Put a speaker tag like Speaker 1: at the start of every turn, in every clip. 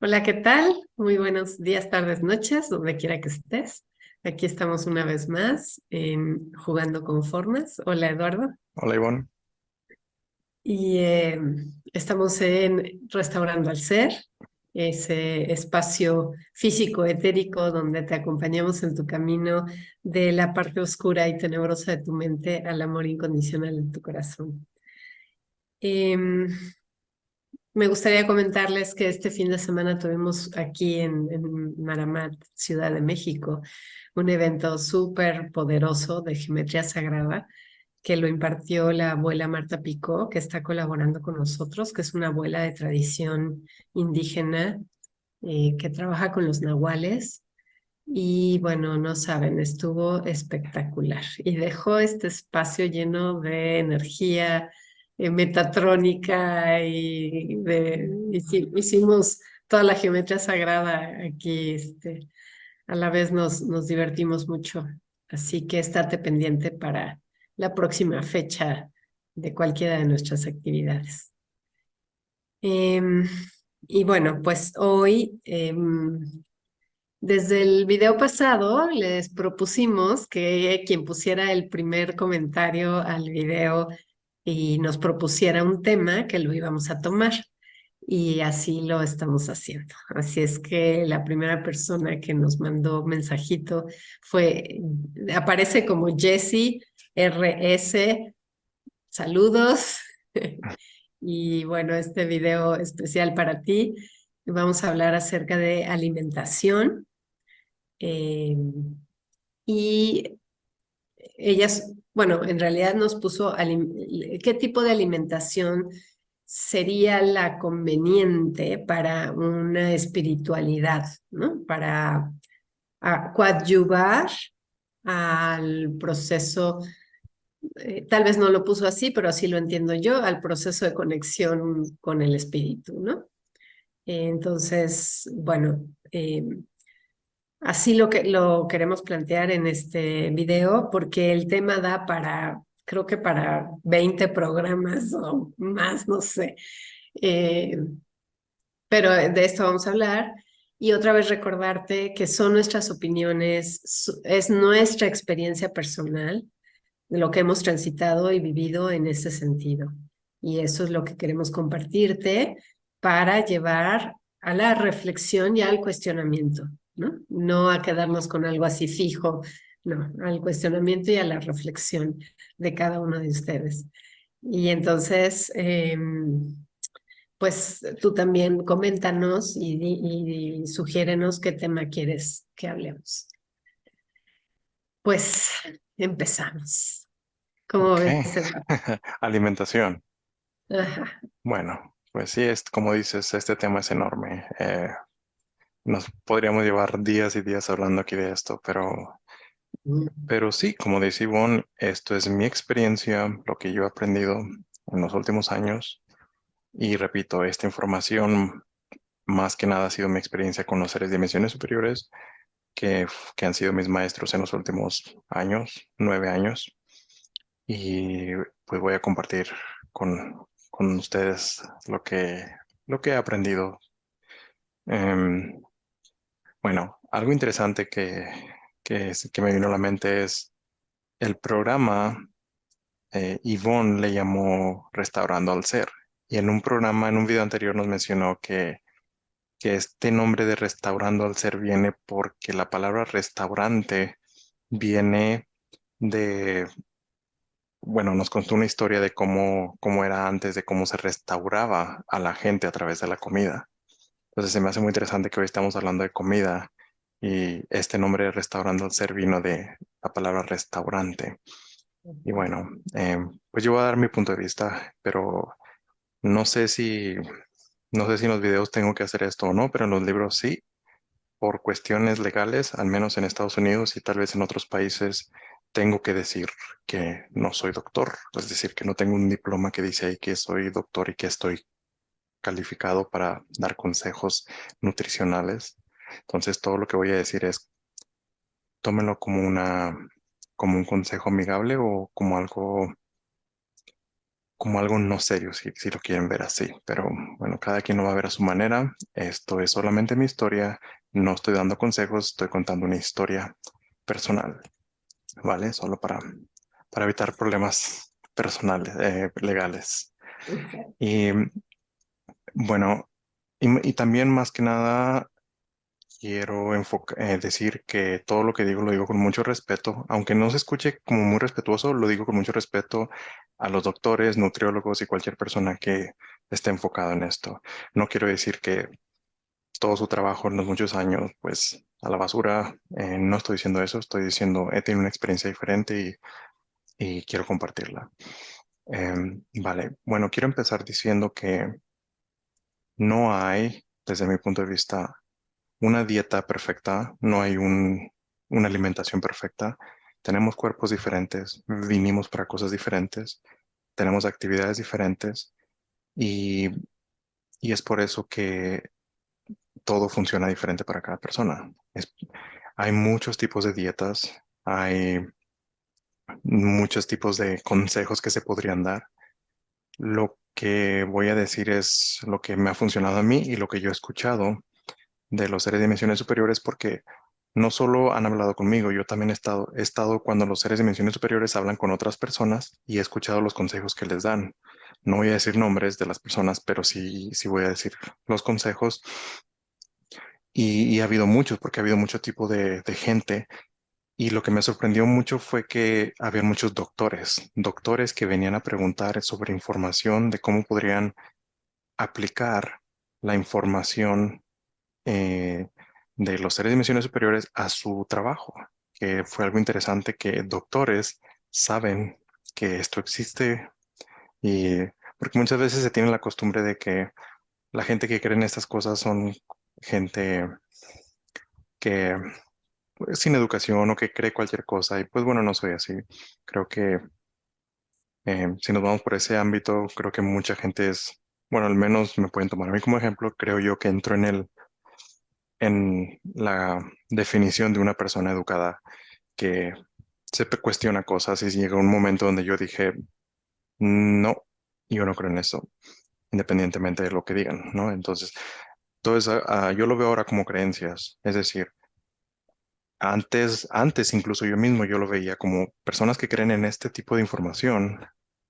Speaker 1: Hola, ¿qué tal? Muy buenos días, tardes, noches, donde quiera que estés. Aquí estamos una vez más en Jugando con Formas. Hola, Eduardo.
Speaker 2: Hola Ivonne.
Speaker 1: Y estamos en Restaurando al Ser, ese espacio físico, etérico, donde te acompañamos en tu camino de la parte oscura y tenebrosa de tu mente al amor incondicional de tu corazón. Em, Me gustaría comentarles que este fin de semana tuvimos aquí en Maramat, Ciudad de México, un evento súper poderoso de geometría sagrada que lo impartió la abuela Marta Picó, que está colaborando con nosotros, que es una abuela de tradición indígena que trabaja con los nahuales. Y bueno, no saben, estuvo espectacular y dejó este espacio lleno de energía metatrónica hicimos toda la geometría sagrada aquí, a la vez nos divertimos mucho. Así que estate pendiente para la próxima fecha de cualquiera de nuestras actividades. Em, y bueno, pues hoy desde el video pasado les propusimos que quien pusiera el primer comentario al video y nos propusiera un tema que lo íbamos a tomar. Y así lo estamos haciendo. Así es que la primera persona que nos mandó mensajito aparece como Jessie RS. Saludos. Y bueno, este video especial para ti. Vamos a hablar acerca de alimentación. Eh, y ellas, bueno, en realidad nos puso qué tipo de alimentación sería la conveniente para una espiritualidad, ¿no? Para coadyuvar al proceso, tal vez no lo puso así, pero así lo entiendo yo, al proceso de conexión con el espíritu, ¿no? Entonces, bueno, así lo queremos plantear en este video porque el tema da para, creo que para 20 programas o más, no sé. Eh, pero de esto vamos a hablar. Y otra vez recordarte que son nuestras opiniones, es nuestra experiencia personal de lo que hemos transitado y vivido en ese sentido. Y eso es lo que queremos compartirte para llevar a la reflexión y al cuestionamiento, ¿no? No a quedarnos con algo así fijo, no, al cuestionamiento y a la reflexión de cada uno de ustedes. Y entonces, pues tú también coméntanos y sugiérenos qué tema quieres que hablemos. Pues empezamos. ¿Cómo
Speaker 2: Ok.
Speaker 1: ves, Eduardo?
Speaker 2: Alimentación.
Speaker 1: Ajá.
Speaker 2: Bueno, pues sí, es como dices, este tema es enorme. Nos podríamos llevar días y días hablando aquí de esto, pero sí, como dice Ivonne, esto es mi experiencia, lo que yo he aprendido en los últimos años. Y repito, esta información más que nada ha sido mi experiencia con los seres de dimensiones superiores que han sido mis maestros en los últimos años, 9 años. Y pues voy a compartir con ustedes lo que he aprendido. Em, bueno, algo interesante que me vino a la mente es el programa. Yvonne le llamó Restaurando al Ser. Y en un programa, en un video anterior nos mencionó que este nombre de Restaurando al Ser viene porque la palabra restaurante viene de, bueno, nos contó una historia de cómo era antes, de cómo se restauraba a la gente a través de la comida. Entonces se me hace muy interesante que hoy estamos hablando de comida y este nombre de Restaurando al Ser vino de la palabra restaurante. Y bueno, pues yo voy a dar mi punto de vista, pero no sé si, no sé si en los videos tengo que hacer esto o no, pero en los libros sí, por cuestiones legales, al menos en Estados Unidos y tal vez en otros países, tengo que decir que no soy doctor, es decir, que no tengo un diploma que dice ahí que soy doctor y que estoy calificado para dar consejos nutricionales. Entonces, todo lo que voy a decir es, tómenlo como un consejo amigable o como algo como algo no serio, si lo quieren ver así. Pero bueno, cada quien lo va a ver a su manera. Esto es solamente mi historia. No estoy dando consejos, estoy contando una historia personal, ¿vale? Solo para evitar problemas personales, legales.
Speaker 1: Ok.
Speaker 2: Y bueno, y también más que nada quiero decir que todo lo que digo lo digo con mucho respeto, aunque no se escuche como muy respetuoso, lo digo con mucho respeto a los doctores, nutriólogos y cualquier persona que esté enfocado en esto. No quiero decir que todo su trabajo en los muchos años, pues a la basura. No estoy diciendo eso, estoy diciendo he tenido una experiencia diferente y quiero compartirla. Vale, bueno, quiero empezar diciendo que no hay, desde mi punto de vista, una dieta perfecta, no hay una alimentación perfecta. Tenemos cuerpos diferentes, vinimos para cosas diferentes, tenemos actividades diferentes y, y es por eso que todo funciona diferente para cada persona. Hay muchos tipos de dietas, hay muchos tipos de consejos que se podrían dar. Lo que voy a decir es lo que me ha funcionado a mí y lo que yo he escuchado de los seres de dimensiones superiores, porque no solo han hablado conmigo, yo también he estado cuando los seres de dimensiones superiores hablan con otras personas y he escuchado los consejos que les dan. No voy a decir nombres de las personas, pero sí voy a decir los consejos. Y ha habido muchos, porque ha habido mucho tipo de gente. Y lo que me sorprendió mucho fue que había muchos doctores que venían a preguntar sobre información de cómo podrían aplicar la información eh, de los seres de dimensiones superiores a su trabajo, que fue algo interesante que doctores saben que esto existe y porque muchas veces se tiene la costumbre de que la gente que cree en estas cosas son gente que pues, sin educación o que cree cualquier cosa y pues bueno, no soy así. Creo que si nos vamos por ese ámbito, creo que mucha gente bueno, al menos me pueden tomar a mí como ejemplo, creo yo que entro en la definición de una persona educada que cuestiona cosas y llega un momento donde yo dije, no, yo no creo en eso, independientemente de lo que digan, ¿no? Entonces, todo eso, yo lo veo ahora como creencias, es decir, antes incluso yo mismo yo lo veía como personas que creen en este tipo de información,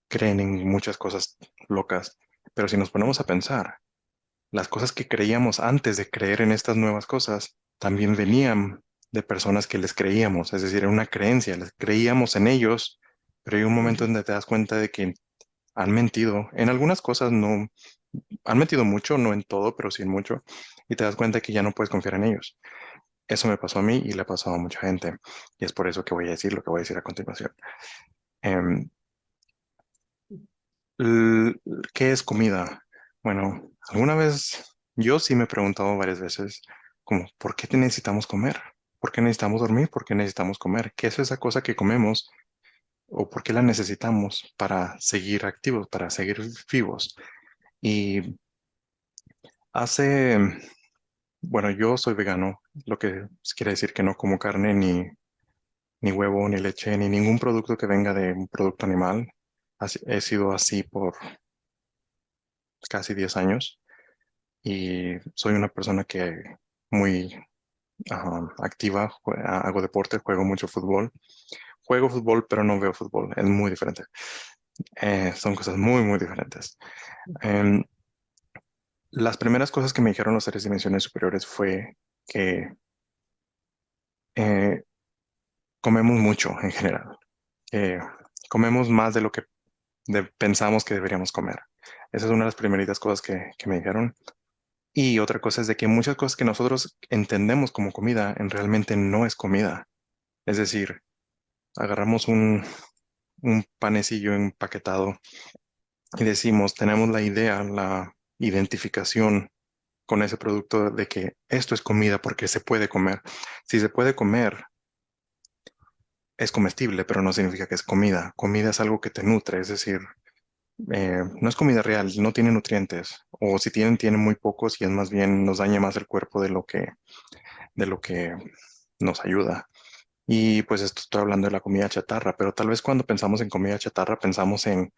Speaker 2: creen en muchas cosas locas, pero si nos ponemos a pensar, las cosas que creíamos antes de creer en estas nuevas cosas también venían de personas que les creíamos, es decir, era una creencia, les creíamos en ellos, pero hay un momento
Speaker 1: Ujú.
Speaker 2: donde te das cuenta de que han mentido. En algunas cosas no, han mentido mucho, no en todo, pero sí en mucho, y te das cuenta que ya no puedes confiar en ellos. Eso me pasó a mí y le ha pasado a mucha gente, y es por eso que voy a decir lo que voy a decir a continuación. Em, l- ¿Qué es comida? Bueno, alguna vez yo sí me he preguntado varias veces, como, ¿por qué te necesitamos comer? ¿Por qué necesitamos dormir? ¿Por qué necesitamos comer? ¿Qué es esa cosa que comemos o por qué la necesitamos para seguir activos, para seguir vivos? Y hace, bueno, yo soy vegano, lo que quiere decir que no como carne, ni huevo, ni leche, ni ningún producto que venga de un producto animal. He sido así por casi 10 años. Y soy una persona que muy activa, hago deporte, juego mucho fútbol. Juego fútbol, pero no veo fútbol, es muy diferente. Son cosas muy, muy diferentes. Em, las primeras cosas que me dijeron los seres de dimensiones superiores fue que eh, comemos mucho en general, que comemos más de lo que pensamos que deberíamos comer. Esa es una de las primeritas cosas que me dijeron. Y otra cosa es de que muchas cosas que nosotros entendemos como comida en realmente no es comida. Es decir, agarramos un panecillo empaquetado y decimos, tenemos la idea, la identificación con ese producto de que esto es comida porque se puede comer. Si se puede comer, es comestible, pero no significa que es comida. Comida es algo que te nutre, es decir, no es comida real, no tiene nutrientes, o si tienen, tienen muy pocos y es más bien nos daña más el cuerpo de lo que nos ayuda. Y pues esto estoy hablando de la comida chatarra, pero tal vez cuando pensamos en comida chatarra pensamos en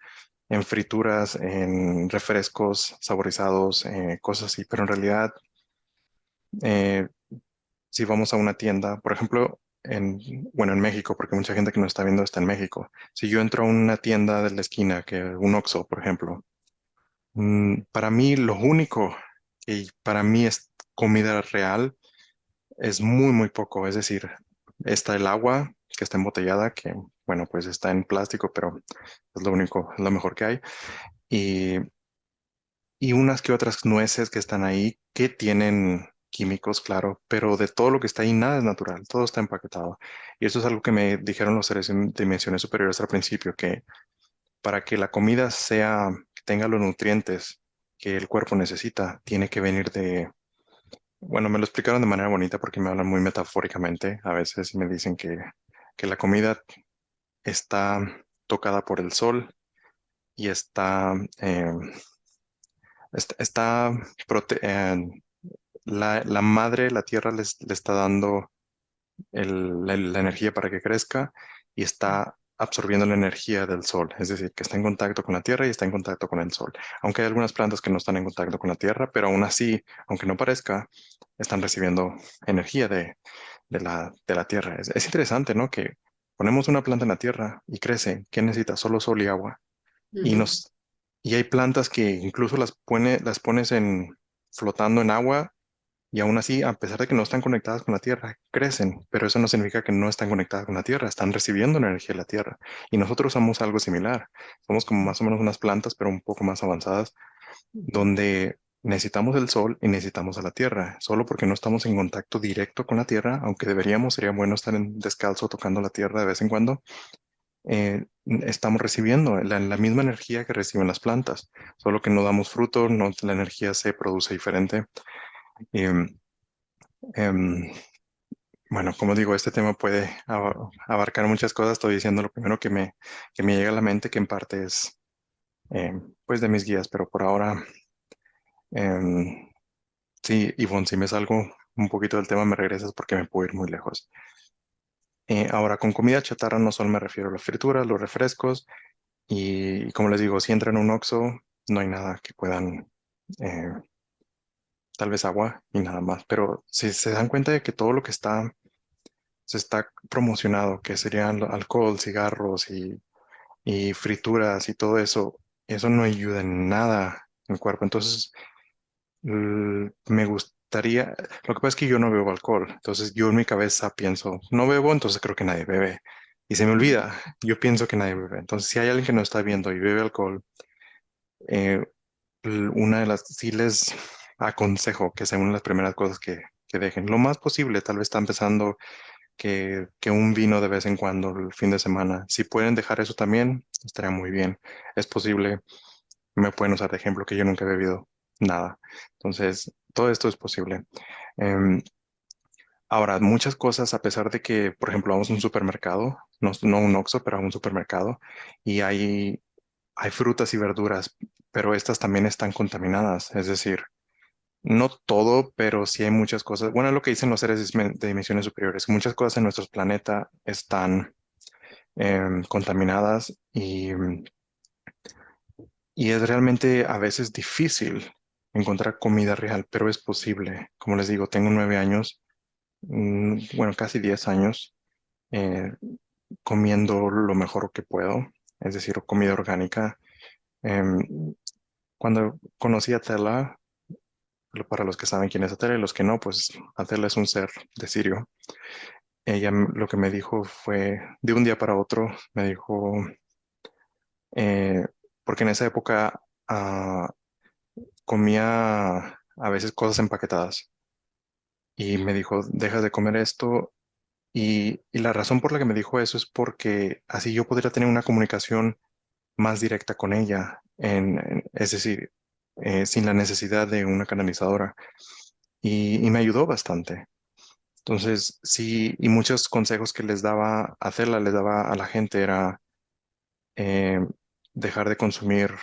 Speaker 2: frituras, en refrescos saborizados, cosas así, pero en realidad eh, si vamos a una tienda, por ejemplo, bueno, en México, porque mucha gente que nos está viendo está en México, si yo entro a una tienda de la esquina, que un Oxxo, por ejemplo, para mí lo único que para mí es comida real es muy, muy poco. Es decir, está el agua que está embotellada, que bueno, pues está en plástico, pero es lo único, es lo mejor que hay. Y, y unas que otras nueces que están ahí que tienen químicos, claro, pero de todo lo que está ahí nada es natural, todo está empaquetado. Y eso es algo que me dijeron los seres en dimensiones superiores al principio, que para que la comida sea, tenga los nutrientes que el cuerpo necesita, tiene que venir de, bueno, me lo explicaron de manera bonita porque me hablan muy metafóricamente a veces y me dicen que la comida está tocada por el sol y está la madre, la tierra le está dando la energía para que crezca y está absorbiendo la energía del sol, es decir, que está en contacto con la tierra y está en contacto con el sol. Aunque hay algunas plantas que no están en contacto con la tierra, pero aún así, aunque no parezca, están recibiendo energía de la tierra. Es interesante, ¿no? Que ponemos una planta en la tierra y crece. ¿Qué necesita? Solo sol y agua. Y
Speaker 1: Ujú,
Speaker 2: nos, y hay plantas que incluso las pones flotando en agua y aún así, a pesar de que no están conectadas con la Tierra, crecen, pero eso no significa que no están conectadas con la Tierra, están recibiendo la energía de la Tierra. Y nosotros somos algo similar. Somos como más o menos unas plantas, pero un poco más avanzadas, donde necesitamos el sol y necesitamos a la Tierra. Solo porque no estamos en contacto directo con la Tierra, aunque deberíamos, sería bueno estar descalzo tocando la Tierra de vez en cuando, estamos recibiendo la misma energía que reciben las plantas, solo que no damos fruto, no, la energía se produce diferente. Em, em, Bueno, como digo, este tema puede abarcar muchas cosas. Estoy diciendo lo primero que me llega a la mente, que en parte es eh, pues de mis guías, pero por ahora, em, sí, Ivonne, si me salgo un poquito del tema, me regresas porque me puedo ir muy lejos. Ahora, con comida chatarra no solo me refiero a las frituras, los refrescos, y como les digo, si entran a un Oxxo, no hay nada que puedan, eh, tal vez agua y nada más, pero si se dan cuenta de que todo lo que se está promocionado, que serían alcohol, cigarros y frituras y todo eso, eso no ayuda en nada en el cuerpo. Entonces, me gustaría, lo que pasa es que yo no bebo alcohol, entonces yo en mi cabeza pienso, no bebo, entonces creo que nadie bebe. Y se me olvida, yo pienso que nadie bebe. Entonces, si hay alguien que no está viendo y bebe alcohol, eh, una de las, sí les aconsejo que sean las primeras cosas que dejen. Lo más posible, tal vez está empezando que un vino de vez en cuando el fin de semana. Si pueden dejar eso también, estaría muy bien. Es posible, me pueden usar de ejemplo que yo nunca he bebido nada. Entonces, todo esto es posible. Em, Ahora, muchas cosas, a pesar de que, por ejemplo, vamos a un supermercado, no un Oxxo, pero a un supermercado, y hay frutas y verduras, pero estas también están contaminadas. Es decir, no todo, pero sí hay muchas cosas. Bueno, es lo que dicen los seres de dimensiones superiores. Muchas cosas en nuestro planeta están contaminadas y es realmente a veces difícil encontrar comida real, pero es posible. Como les digo, tengo 9 años, bueno, casi 10 años eh, comiendo lo mejor que puedo, es decir, comida orgánica. Em, Cuando conocí a Tela, para los que saben quién es Atela y los que no, pues Atela es un ser de Sirio. Ella lo que me dijo fue, de un día para otro, me dijo, eh, porque en esa época comía a veces cosas empaquetadas y me dijo, dejas de comer esto y la razón por la que me dijo eso es porque así yo podría tener una comunicación más directa con ella, es decir, sin la necesidad de una canalizadora y me ayudó bastante. Entonces, sí, y muchos consejos que les daba a hacerla, les daba a la gente era eh, dejar de consumir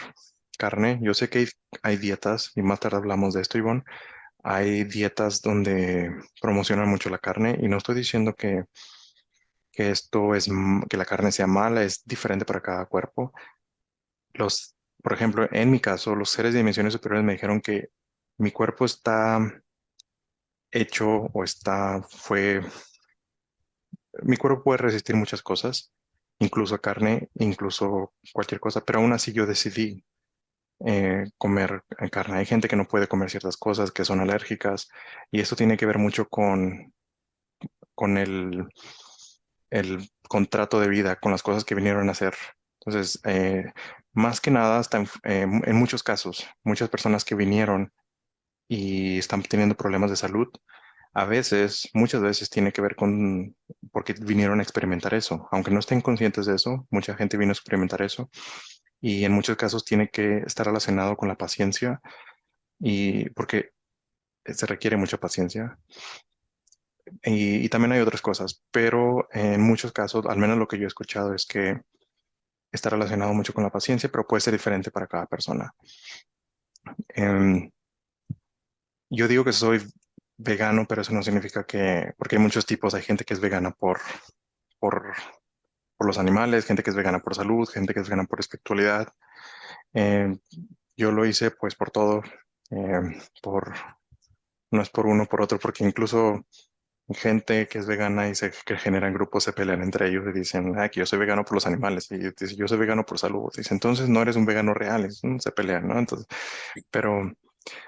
Speaker 2: carne. Yo sé que hay dietas, y más tarde hablamos de esto, Ivonne. Hay dietas donde promocionan mucho la carne, y no estoy diciendo que esto es, que la carne sea mala, es diferente para cada cuerpo. Por ejemplo, en mi caso, los seres de dimensiones superiores me dijeron que mi cuerpo está hecho o mi cuerpo puede resistir muchas cosas, incluso carne, incluso cualquier cosa, pero aún así yo decidí comer carne. Hay gente que no puede comer ciertas cosas, que son alérgicas, y esto tiene que ver mucho con el contrato de vida, con las cosas que vinieron a hacer. Entonces, más que nada, hasta en muchos casos, muchas personas que vinieron y están teniendo problemas de salud, a veces, muchas veces tiene que ver porque vinieron a experimentar eso. Aunque no estén conscientes de eso, mucha gente vino a experimentar eso y en muchos casos tiene que estar relacionado con la paciencia y porque se requiere mucha paciencia. Y también hay otras cosas, pero en muchos casos, al menos lo que yo he escuchado es que está relacionado mucho con la paciencia, pero puede ser diferente para cada persona. Em, yo digo que soy vegano, pero eso no significa porque hay muchos tipos, hay gente que es vegana por, por los animales, gente que es vegana por salud, gente que es vegana por espiritualidad. Em, yo lo hice pues por todo, por, no es por uno, por otro, porque incluso gente que es vegana y que generan grupos se pelean entre ellos y dicen, ah, que yo soy vegano por los animales y dice, yo soy vegano por salud. Dice, entonces no eres un vegano real, se pelean, ¿no? Entonces, pero,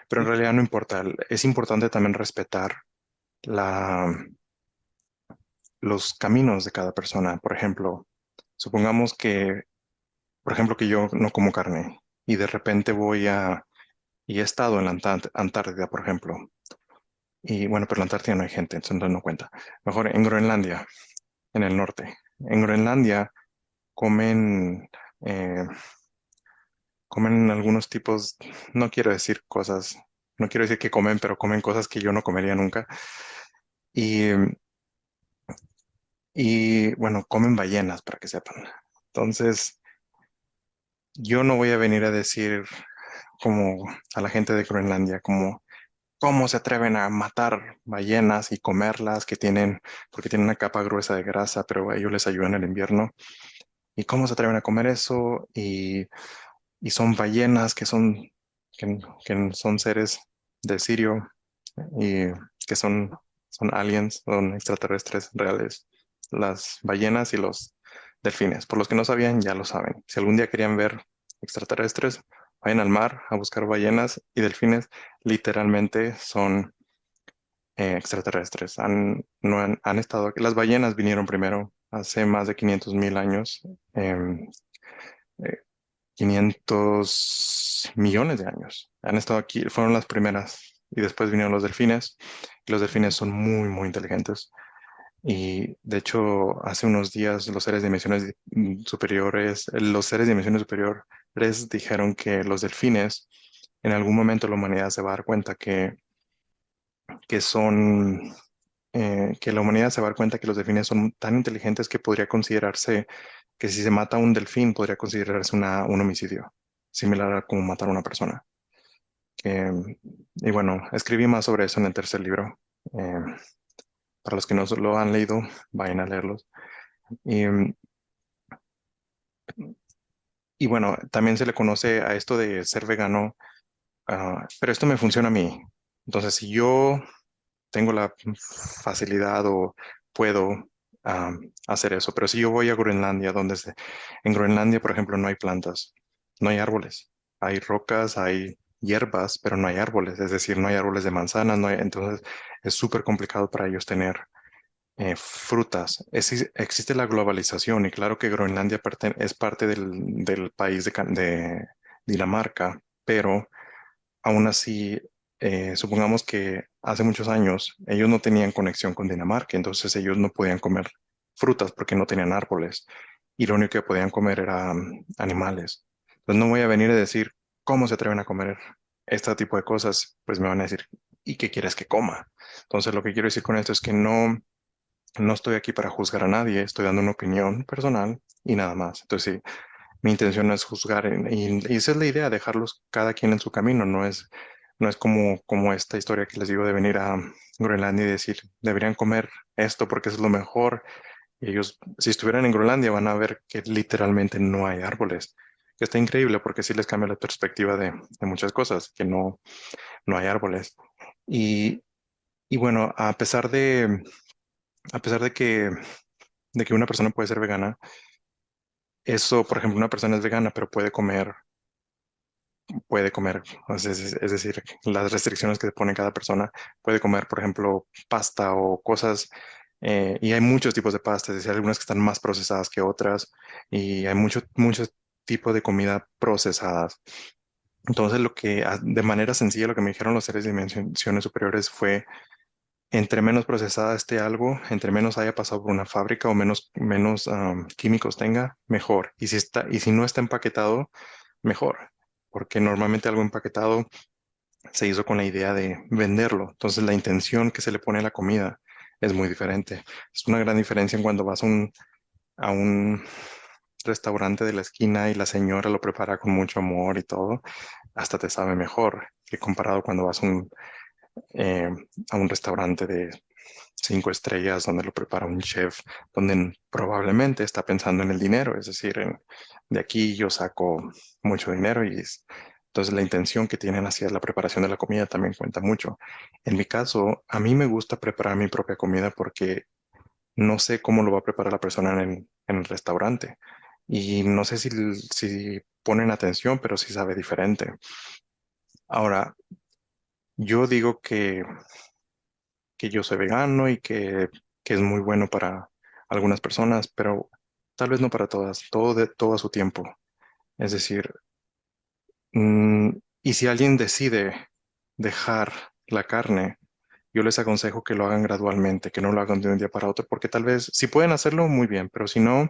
Speaker 2: pero en realidad no importa. Es importante también respetar la, los caminos de cada persona. Por ejemplo, supongamos por ejemplo, que yo no como carne y de repente y he estado en la Antártida, por ejemplo. Y bueno, pero en la Antártida no hay gente, entonces no cuenta. Mejor en Groenlandia, en el norte. En Groenlandia comen, eh, comen algunos tipos, no quiero decir cosas, no quiero decir que comen, pero comen cosas que yo no comería nunca. Y, y bueno, comen ballenas, para que sepan. Entonces, yo no voy a venir a decir como a la gente de Groenlandia, como cómo se atreven a matar ballenas y comerlas porque tienen una capa gruesa de grasa, pero a ellos les ayuda en el invierno. ¿Y cómo se atreven a comer eso? Y son ballenas que son seres de Sirio y que son aliens, son extraterrestres reales. Las ballenas y los delfines. Por los que no sabían, ya lo saben. Si algún día querían ver extraterrestres, vayan al mar a buscar ballenas y delfines. Literalmente son extraterrestres. Han estado aquí. Las ballenas vinieron primero hace más de 500.000 años. em, eh, 500 millones de años. Han estado aquí, fueron las primeras. Y después vinieron los delfines. Y los delfines son muy, muy inteligentes. Y de hecho, hace unos días los seres de dimensiones superiores dijeron que los delfines, en algún momento la humanidad se va a dar cuenta que son, que la humanidad se va a dar cuenta que los delfines son tan inteligentes que podría considerarse que si se mata a un delfín podría considerarse un homicidio, similar a como matar a una persona. Y bueno, escribí más sobre eso en el tercer libro. Eh, para los que no lo han leído, vayan a leerlos. Y, y bueno, también se le conoce a esto de ser vegano, pero esto me funciona a mí. Entonces, si yo tengo la facilidad o puedo hacer eso. Pero si yo voy a Groenlandia, en Groenlandia, por ejemplo, no hay plantas, no hay árboles, hay rocas, hay hierbas, pero no hay árboles, es decir, no hay árboles de manzanas, entonces es súper complicado para ellos tener frutas. Existe la globalización y claro que Groenlandia es parte del país de Dinamarca, pero aún así, supongamos que hace muchos años ellos no tenían conexión con Dinamarca, entonces ellos no podían comer frutas porque no tenían árboles y lo único que podían comer eran animales. Entonces no voy a venir a decir cómo se atreven a comer este tipo de cosas, pues me van a decir, ¿y qué quieres que coma? Entonces lo que quiero decir con esto es que no estoy aquí para juzgar a nadie, estoy dando una opinión personal y nada más. Entonces sí, mi intención no es juzgar y esa es la idea, dejarlos cada quien en su camino, no es como esta historia que les digo de venir a Groenlandia y decir, deberían comer esto porque eso es lo mejor Y ellos, si estuvieran en Groenlandia, van a ver que literalmente no hay árboles. Que está increíble porque sí les cambia la perspectiva de muchas cosas, que no hay árboles. Y, y bueno, a pesar de que una persona puede ser vegana, eso, por ejemplo, una persona es vegana, pero puede comer, es decir, las restricciones que pone cada persona, puede comer, por ejemplo, pasta o cosas, y hay muchos tipos de pasta, es decir, algunas que están más procesadas que otras, y hay muchos tipos de comida procesadas. Entonces, de manera sencilla, lo que me dijeron los seres de dimensiones superiores fue, entre menos procesada esté algo, entre menos haya pasado por una fábrica o menos químicos tenga, mejor. Y si no está empaquetado, mejor, porque normalmente algo empaquetado se hizo con la idea de venderlo. Entonces la intención que se le pone a la comida es muy diferente. Es una gran diferencia en cuando vas a un restaurante de la esquina y la señora lo prepara con mucho amor y todo, hasta te sabe mejor que comparado cuando vas eh, a un restaurante de 5 estrellas donde lo prepara un chef, donde probablemente está pensando en el dinero, es decir, de aquí yo saco mucho dinero entonces la intención que tienen hacia la preparación de la comida también cuenta mucho. En mi caso, a mí me gusta preparar mi propia comida porque no sé cómo lo va a preparar la persona en el restaurante y no sé si ponen atención, pero sí sabe diferente. Ahora, yo digo que yo soy vegano y que es muy bueno para algunas personas, pero tal vez no para todas, todo a su tiempo. Es decir, mm, y si alguien decide dejar la carne, yo les aconsejo que lo hagan gradualmente, que no lo hagan de un día para otro, porque tal vez, si pueden hacerlo, muy bien, pero si no,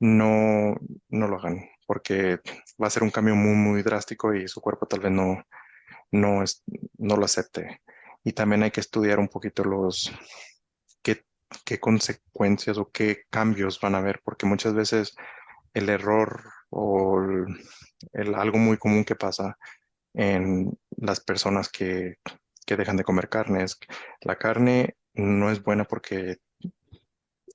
Speaker 2: no, no lo hagan, porque va a ser un cambio muy, muy drástico y su cuerpo tal vez no, es, no lo acepte. Y también hay que estudiar un poquito qué, qué consecuencias o qué cambios van a haber, porque muchas veces el error o algo muy común que pasa en las personas que dejan de comer carne es que la carne no es buena porque,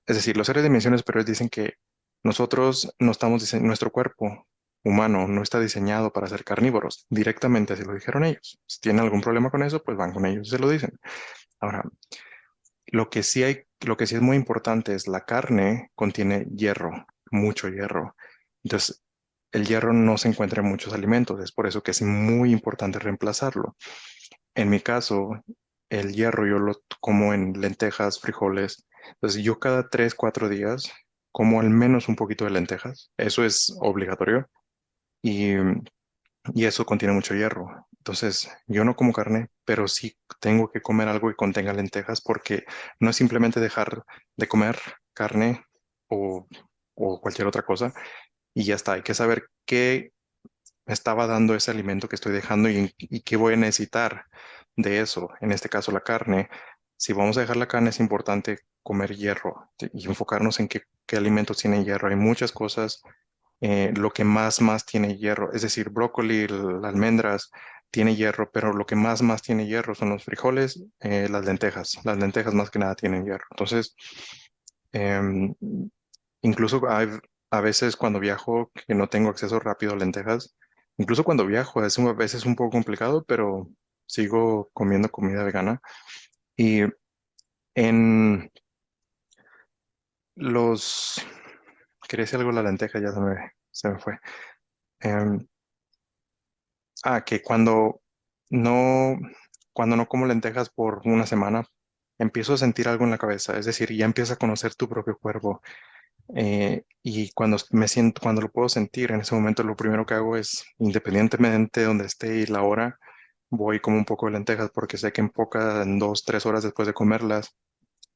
Speaker 2: es decir, los seres de dimensiones superiores dicen que nosotros no estamos, nuestro cuerpo humano no está diseñado para ser carnívoros, directamente así lo dijeron ellos. Si tienen algún problema con eso, pues van con ellos y se lo dicen. Ahora, lo que sí es muy importante es la carne contiene hierro, mucho hierro. Entonces, el hierro no se encuentra en muchos alimentos, es por eso que es muy importante reemplazarlo. En mi caso, el hierro yo lo como en lentejas, frijoles. Entonces, yo cada 3, 4 días como al menos un poquito de lentejas. Eso es obligatorio. Y y eso contiene mucho hierro. Entonces, yo no como carne, pero sí tengo que comer algo que contenga lentejas porque no es simplemente dejar de comer carne o, o cualquier otra cosa y ya está. Hay que saber qué me estaba dando ese alimento que estoy dejando y qué voy a necesitar de eso. En este caso, la carne. Si vamos a dejar la carne, es importante comer hierro y enfocarnos en qué alimentos tienen hierro. Hay muchas cosas lo que más tiene hierro, es decir, brócoli, almendras, tiene hierro, pero lo que más tiene hierro son los frijoles, las lentejas. Las lentejas más que nada tienen hierro. Entonces, em, incluso a veces cuando viajo que no tengo acceso rápido a lentejas, incluso cuando viajo a veces un poco complicado, pero sigo comiendo comida vegana. Y en los... Quería decir algo de la lenteja, ya se me fue. Em, que no, cuando no como lentejas por una semana, empiezo a sentir algo en la cabeza, es decir, ya empiezas a conocer tu propio cuerpo. Y cuando lo puedo sentir, en ese momento lo primero que hago es, independientemente de donde esté y la hora, voy como un poco de lentejas porque sé que en 2, 3 horas después de comerlas,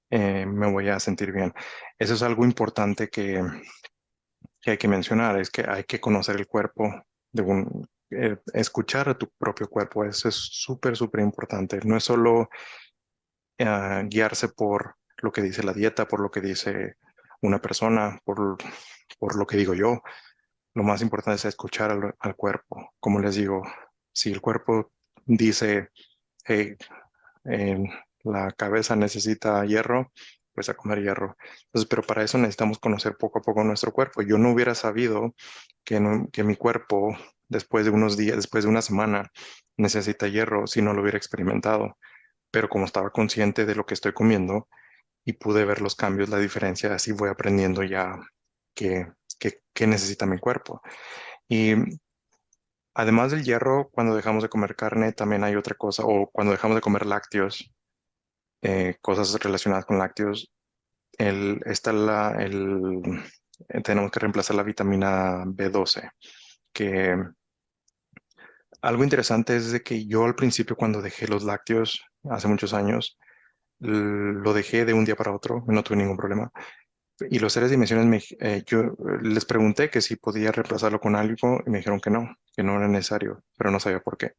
Speaker 2: me voy a sentir bien. Eso es algo importante que hay que mencionar, es que hay que conocer el cuerpo, escuchar a tu propio cuerpo, eso es súper, súper importante. No es solo guiarse por lo que dice la dieta, por lo que dice una persona, por lo que digo yo. Lo más importante es escuchar al cuerpo. Como les digo, si el cuerpo dice, hey, eh, la cabeza necesita hierro, pues a comer hierro. Entonces, pero para eso necesitamos conocer poco a poco nuestro cuerpo. Yo no hubiera sabido que mi cuerpo, después de unos días, después de una semana, necesita hierro si no lo hubiera experimentado. Pero como estaba consciente de lo que estoy comiendo y pude ver los cambios, la diferencia, así voy aprendiendo ya que, que necesita mi cuerpo. Y además del hierro, cuando dejamos de comer carne, también hay otra cosa, o cuando dejamos de comer lácteos, cosas relacionadas con lácteos, tenemos que reemplazar la vitamina B12, que algo interesante es de que yo al principio cuando dejé los lácteos, hace muchos años, lo dejé de un día para otro, no tuve ningún problema. Y los seres de dimensiones, yo les pregunté que si podía reemplazarlo con algo y me dijeron que no era necesario, pero no sabía por qué.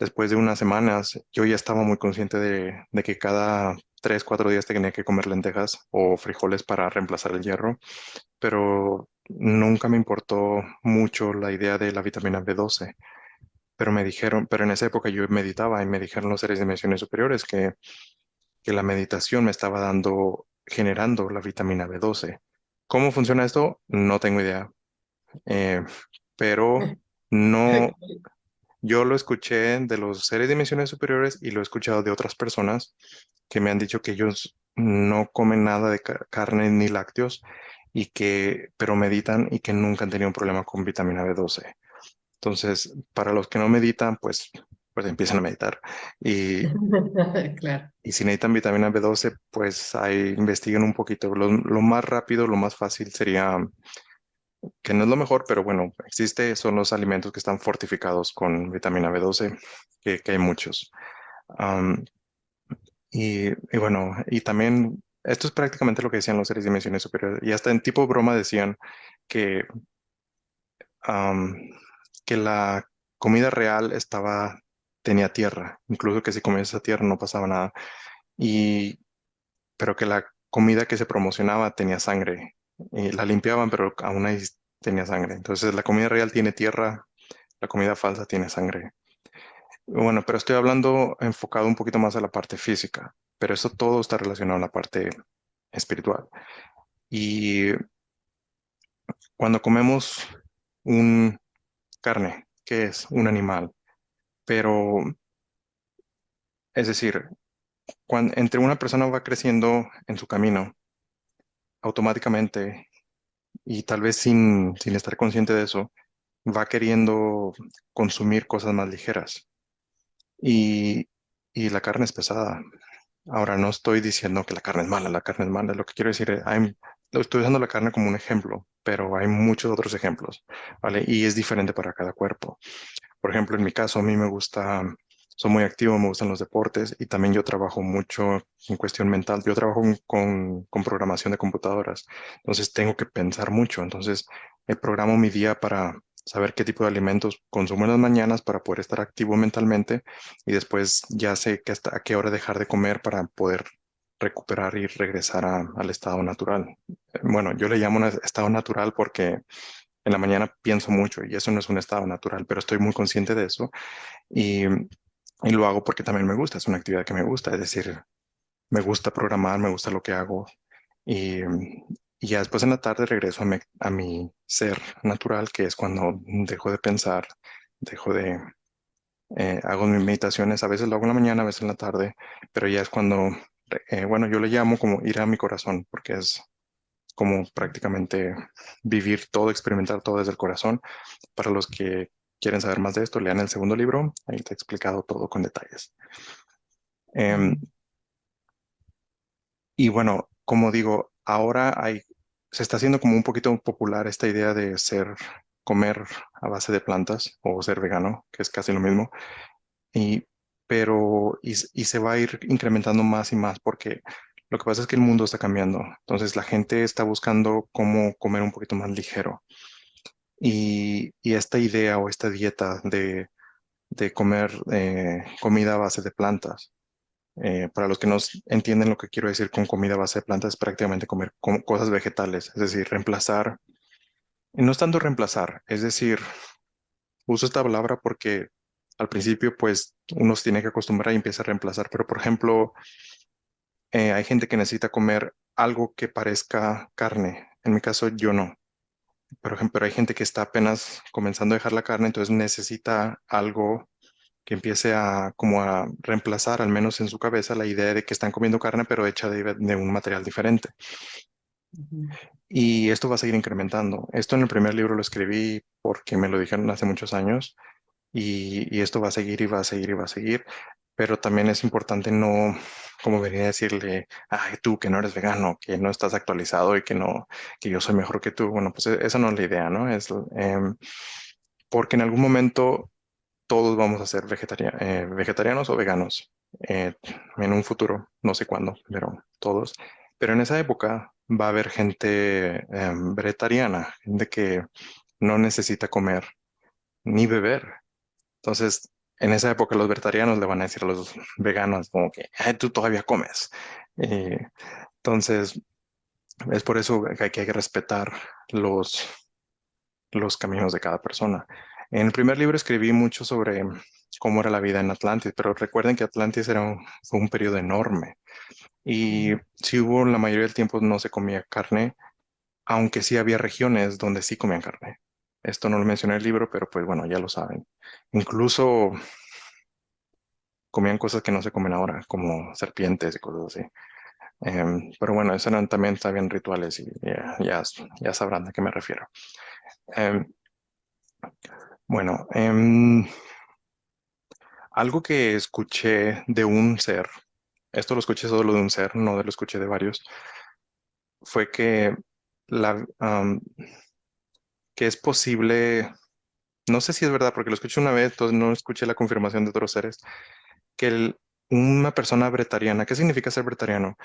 Speaker 2: Después de unas semanas, yo ya estaba muy consciente de que cada 3, 4 días tenía que comer lentejas o frijoles para reemplazar el hierro, pero nunca me importó mucho la idea de la vitamina B12. Pero me dijeron, pero en esa época yo meditaba y me dijeron los seres de dimensiones superiores que la meditación me estaba generando la vitamina B12. ¿Cómo funciona esto? No tengo idea. Eh, pero no, yo lo escuché de los seres de dimensiones superiores y lo he escuchado de otras personas que me han dicho que ellos no comen nada de carne ni lácteos pero meditan y que nunca han tenido un problema con vitamina B12. Entonces, para los que no meditan, pues empiezan a meditar. Y,
Speaker 1: Claro.
Speaker 2: y si necesitan vitamina B12, pues ahí investiguen un poquito. Lo más rápido, lo más fácil sería, que no es lo mejor, pero bueno, son los alimentos que están fortificados con vitamina B12, que hay muchos. Am, y bueno, y también, esto es prácticamente lo que decían los seres de dimensiones superiores. Y hasta en tipo broma decían que, am, que la comida real tenía tierra, incluso que si comías esa tierra no pasaba nada. Y, pero que la comida que se promocionaba tenía sangre. Y la limpiaban, pero aún ahí tenía sangre. Entonces la comida real tiene tierra, la comida falsa tiene sangre. Bueno, pero estoy hablando enfocado un poquito más a la parte física, pero eso todo está relacionado a la parte espiritual. Y cuando comemos un carne, que es un animal, pero es decir, entre una persona va creciendo en su camino, automáticamente, y tal vez sin estar consciente de eso, va queriendo consumir cosas más ligeras. Y, y la carne es pesada. Ahora, no estoy diciendo que la carne es mala, la carne es mala. Lo que quiero decir es, lo estoy usando la carne como un ejemplo, pero hay muchos otros ejemplos, ¿vale? Y es diferente para cada cuerpo. Por ejemplo, en mi caso, a mí me gusta, soy muy activo, me gustan los deportes y también yo trabajo mucho en cuestión mental. Yo trabajo con programación de computadoras, entonces tengo que pensar mucho. Entonces, programo mi día para saber qué tipo de alimentos consumo en las mañanas para poder estar activo mentalmente y después ya sé que hasta a qué hora dejar de comer para poder recuperar y regresar al estado natural. Bueno, yo le llamo un estado natural porque en la mañana pienso mucho y eso no es un estado natural, pero estoy muy consciente de eso y lo hago porque también me gusta, es una actividad que me gusta, es decir, me gusta programar, me gusta lo que hago y, y ya después en la tarde regreso a mi ser natural, que es cuando dejo de pensar, hago mis meditaciones, a veces lo hago en la mañana, a veces en la tarde, pero ya es cuando, bueno, yo le llamo como ir a mi corazón, porque es como prácticamente vivir todo, experimentar todo desde el corazón. Para los que quieren saber más de esto, lean el segundo libro, ahí te he explicado todo con detalles. Em, y bueno, como digo, se está haciendo como un poquito popular esta idea de comer a base de plantas o ser vegano, que es casi lo mismo, y, y se va a ir incrementando más y más porque lo que pasa es que el mundo está cambiando, entonces la gente está buscando cómo comer un poquito más ligero. Y esta idea o esta dieta de comer comida a base de plantas. Para los que no entienden lo que quiero decir con comida a base de plantas, es prácticamente comer cosas vegetales, es decir, reemplazar. Y no es tanto reemplazar, es decir, uso esta palabra porque al principio, pues, uno se tiene que acostumbrar y empieza a reemplazar. Pero, por ejemplo, hay gente que necesita comer algo que parezca carne. En mi caso, yo no. Por ejemplo, hay gente que está apenas comenzando a dejar la carne, entonces necesita algo que empiece a como a reemplazar, al menos en su cabeza, la idea de que están comiendo carne, pero hecha de un material diferente.
Speaker 1: Ujú.
Speaker 2: Y esto va a seguir incrementando. Esto en el primer libro lo escribí porque me lo dijeron hace muchos años y esto va a seguir y va a seguir y va a seguir, pero también es importante no, como venía a decirle, ay, tú que no eres vegano, que no estás actualizado y que no, que yo soy mejor que tú. Bueno, pues esa no es la idea, ¿no? Porque en algún momento todos vamos a ser vegetarianos o veganos en un futuro, no sé cuándo, pero todos. Pero en esa época va a haber gente vegetariana, gente que no necesita comer ni beber. Entonces, en esa época los vegetarianos le van a decir a los veganos como que, "Ay, tú todavía comes". Eh, entonces, es por eso que hay que respetar los, los caminos de cada persona. En el primer libro escribí mucho sobre cómo era la vida en Atlantis, pero recuerden que Atlantis fue un periodo enorme y sí hubo la mayoría del tiempo no se comía carne, aunque sí había regiones donde sí comían carne. Esto no lo mencioné en el libro, pero pues bueno, ya lo saben. Incluso comían cosas que no se comen ahora, como serpientes y cosas así. Pero bueno, eso eran también sabían rituales y ya sabrán a qué me refiero. Em, bueno, algo que escuché de un ser, esto lo escuché solo de un ser, no lo escuché de varios, fue que, que es posible, no sé si es verdad porque lo escuché una vez, entonces no escuché la confirmación de otros seres, que una persona bretariana, ¿qué significa ser bretariano?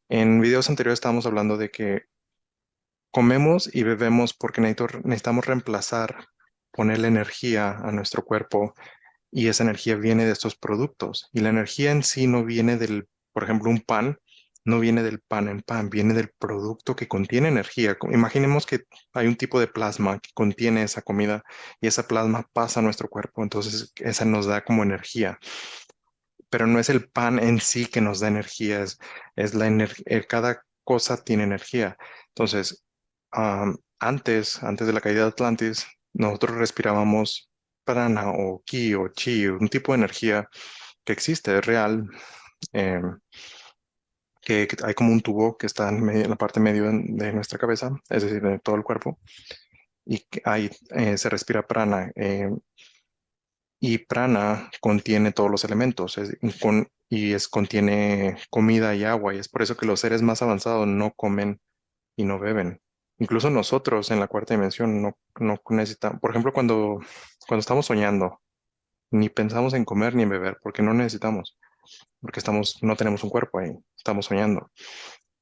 Speaker 2: En videos anteriores estábamos hablando de que comemos y bebemos porque necesitamos reemplazar, ponerle energía a nuestro cuerpo y esa energía viene de estos productos. Y la energía en sí no viene por ejemplo, un pan, no viene del pan en pan, viene del producto que contiene energía. Imaginemos que hay un tipo de plasma que contiene esa comida y esa plasma pasa a nuestro cuerpo, entonces esa nos da como energía. Pero no es el pan en sí que nos da energía, es la energía, cada cosa tiene energía. Entonces, antes de la caída de Atlantis, nosotros respirábamos prana o ki o chi, un tipo de energía que existe, es real, eh, que hay como un tubo que está en la parte medio de nuestra cabeza, es decir, de todo el cuerpo, y que ahí se respira prana. Y prana contiene todos los elementos contiene comida y agua, y es por eso que los seres más avanzados no comen y no beben. Incluso nosotros en la cuarta dimensión no necesitamos, por ejemplo, cuando estamos soñando, ni pensamos en comer ni en beber, porque no necesitamos, porque no tenemos un cuerpo ahí, estamos soñando.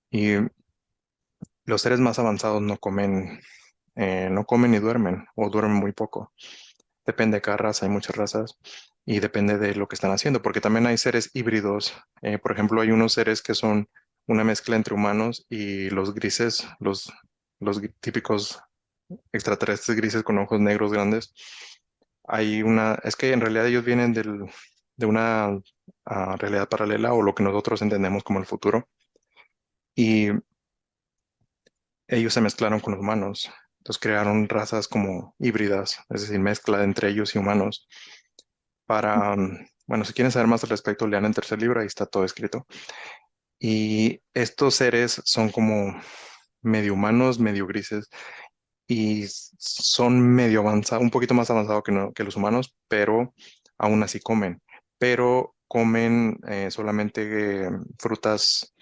Speaker 2: Y los seres más avanzados no comen ni duermen, o duermen muy poco. Depende de cada raza, hay muchas razas y depende de lo que están haciendo, porque también hay seres híbridos. Por ejemplo, hay unos seres que son una mezcla entre humanos y los grises, típicos extraterrestres grises con ojos negros grandes. Es que en realidad ellos vienen de una realidad paralela o lo que nosotros entendemos como el futuro. Y ellos se mezclaron con los humanos. Entonces crearon razas como híbridas, es decir, mezcla entre ellos y humanos bueno, si quieren saber más al respecto, lean el tercer libro, ahí está todo escrito. Y estos seres son como medio humanos, medio grises, y son medio avanzados, un poquito más avanzados que los humanos, pero aún así comen. Pero comen solamente frutas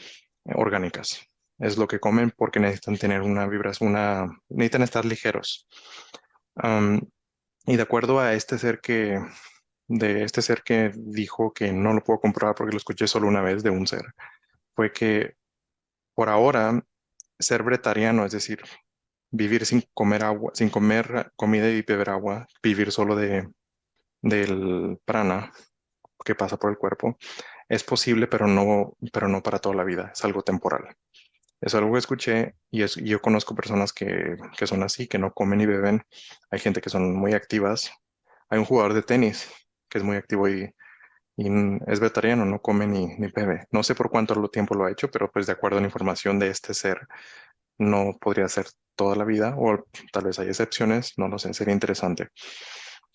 Speaker 2: orgánicas. Es lo que comen porque necesitan tener una vibración, necesitan estar ligeros. Am, y de acuerdo a de este ser que dijo que no lo puedo comprobar porque lo escuché solo una vez de un ser, fue que por ahora ser bretariano, es decir, vivir sin comer agua, sin comer comida y beber agua, vivir solo del prana que pasa por el cuerpo, es posible, pero no para toda la vida, es algo temporal. Es algo que escuché y yo conozco personas que son así, que no comen ni beben. Hay gente que son muy activas. Hay un jugador de tenis que es muy activo y es vegetariano, no come ni bebe. No sé por cuánto tiempo lo ha hecho, pero pues de acuerdo a la información de este ser, no podría ser toda la vida, o tal vez hay excepciones, no lo sé, sería interesante.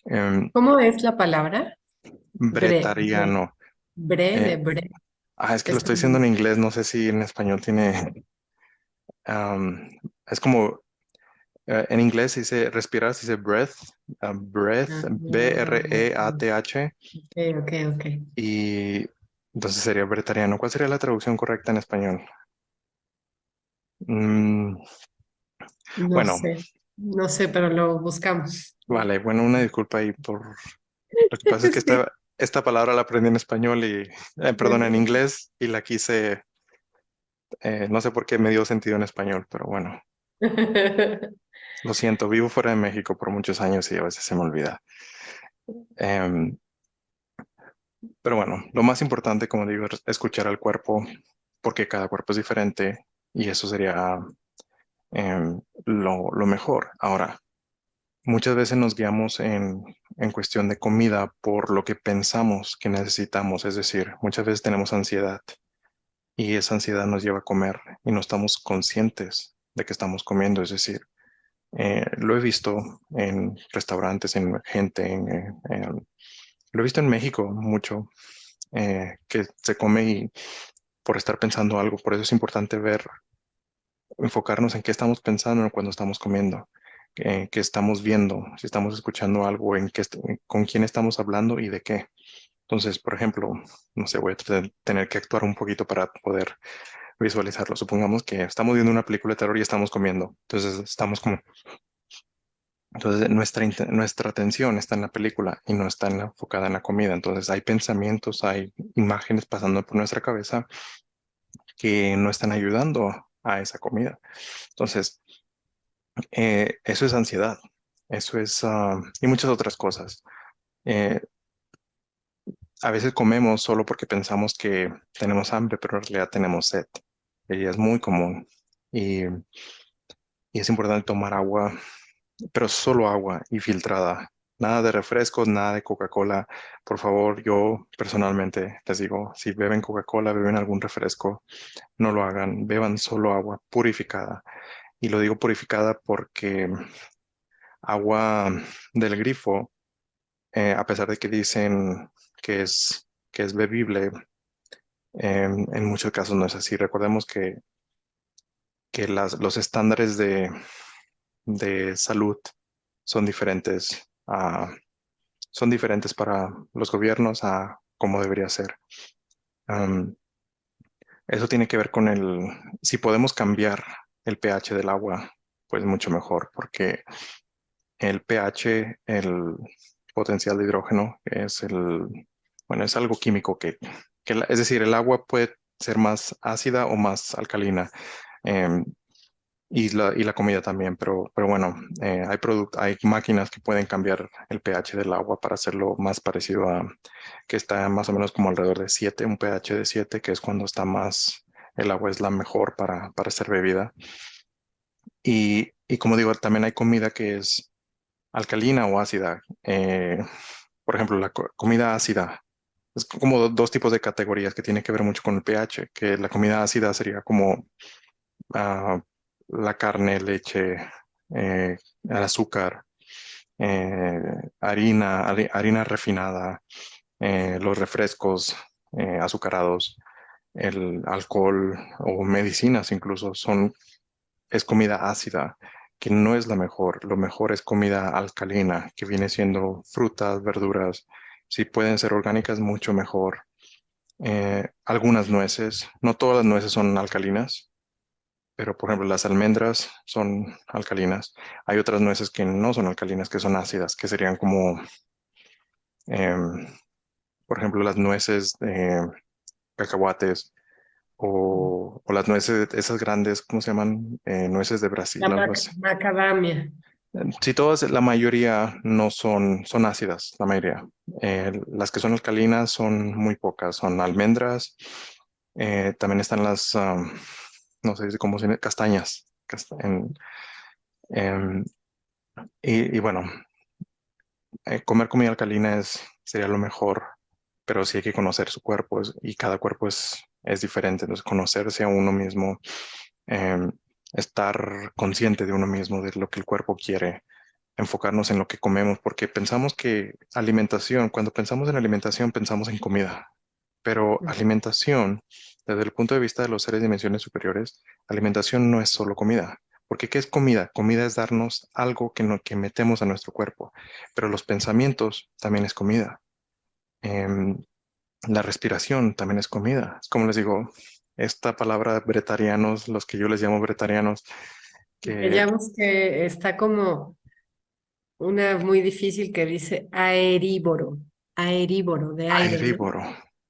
Speaker 2: Em,
Speaker 1: ¿Cómo es la palabra? Bre.
Speaker 2: Bretariano.
Speaker 1: De
Speaker 2: Eh,
Speaker 1: bre.
Speaker 2: es que lo
Speaker 1: Es
Speaker 2: estoy diciendo
Speaker 1: como...
Speaker 2: en inglés, no sé si en español tiene. Es como en inglés se dice respirar, se dice breath, breath,
Speaker 1: Ah,
Speaker 2: Breath,
Speaker 1: ok, ok, ok.
Speaker 2: y entonces sería bretariano. ¿Cuál sería la traducción correcta en español? Mm,
Speaker 1: No
Speaker 2: bueno,
Speaker 1: sé, no sé, pero lo buscamos.
Speaker 2: vale, bueno, una disculpa ahí por. Lo que pasa es que
Speaker 1: Sí.
Speaker 2: esta palabra la aprendí en español y, perdón, en inglés y la quise, no sé por qué me dio sentido en español, pero bueno, lo siento, vivo fuera de México por muchos años y a veces se me olvida. Em, pero bueno, lo más importante, como digo, es escuchar al cuerpo porque cada cuerpo es diferente y eso sería lo mejor. Ahora, muchas veces nos guiamos en cuestión de comida por lo que pensamos que necesitamos, es decir, muchas veces tenemos ansiedad y esa ansiedad nos lleva a comer y no estamos conscientes de que estamos comiendo, es decir, lo he visto en restaurantes, en gente, lo he visto en México mucho, que se come y por estar pensando algo, por eso es importante ver, enfocarnos en qué estamos pensando cuando estamos comiendo, qué estamos viendo, si estamos escuchando algo, con quién estamos hablando y de qué. Entonces, por ejemplo, no sé, voy a tener que actuar un poquito para poder visualizarlo. Supongamos que estamos viendo una película de terror y estamos comiendo. Entonces estamos como, entonces nuestra atención está en la película y no está enfocada en la comida. Entonces hay pensamientos, hay imágenes pasando por nuestra cabeza que no están ayudando a esa comida. Entonces, eso es ansiedad. Eso es, y muchas otras cosas. Eh, a veces comemos solo porque pensamos que tenemos hambre, pero en realidad tenemos sed. Y es muy común. Y, y es importante tomar agua, pero solo agua y filtrada. Nada de refrescos, nada de Coca-Cola. Por favor, yo personalmente les digo, si beben Coca-Cola, beben algún refresco, no lo hagan, beban solo agua purificada. Y lo digo purificada porque agua del grifo, a pesar de que dicen que es bebible, en muchos casos no es así. Recordemos que los estándares de salud son diferentes, son diferentes para los gobiernos a cómo debería ser. Am, Eso tiene que ver con si podemos cambiar el pH del agua, pues mucho mejor, porque el pH, el potencial de hidrógeno, bueno, es algo químico es decir, el agua puede ser más ácida o más alcalina. em, y la comida también, pero bueno, hay máquinas que pueden cambiar el pH del agua para hacerlo más parecido que está más o menos como alrededor de 7, un pH de 7, que es cuando el agua es la mejor para ser bebida. Y como digo, también hay comida que es alcalina o ácida. Por ejemplo, la comida ácida. Es como dos tipos de categorías que tienen que ver mucho con el pH, que la comida ácida sería como ah, la carne, leche, el azúcar, eh, harina refinada, los refrescos azucarados, el alcohol o medicinas incluso es comida ácida, que no es la mejor. Lo mejor es comida alcalina, que viene siendo frutas, verduras. Si pueden ser orgánicas, mucho mejor. Algunas nueces, no todas las nueces son alcalinas, pero por ejemplo las almendras son alcalinas. Hay otras nueces que no son alcalinas, que son ácidas, que serían como, em, por ejemplo, las nueces cacahuates o las nueces, esas grandes, ¿cómo se llaman? Nueces de
Speaker 1: La
Speaker 2: Brasil, algo así.
Speaker 1: macadamia.
Speaker 2: Si todas, la mayoría no son ácidas, la mayoría. Las que son alcalinas son muy pocas, son almendras. También están no sé cómo se llama, castañas. Em, y bueno, comer comida alcalina sería lo mejor. pero sí hay que conocer su cuerpo y cada cuerpo es diferente. Entonces, conocerse a uno mismo, em, estar consciente de uno mismo, de lo que el cuerpo quiere, enfocarnos en lo que comemos, porque pensamos que alimentación, cuando pensamos en alimentación, pensamos en comida, pero alimentación, desde el punto de vista de los seres de dimensiones superiores, alimentación no es solo comida. Porque ¿qué es comida? Comida es darnos algo que metemos a nuestro cuerpo, pero los pensamientos también es comida. Em, la respiración también es comida. Es como les digo, esta palabra bretarianos, los que yo les llamo bretarianos,
Speaker 1: Que
Speaker 2: que
Speaker 1: ya busqué, está como una muy difícil que dice aerívoro, de aire, ¿no?
Speaker 2: aerívoro.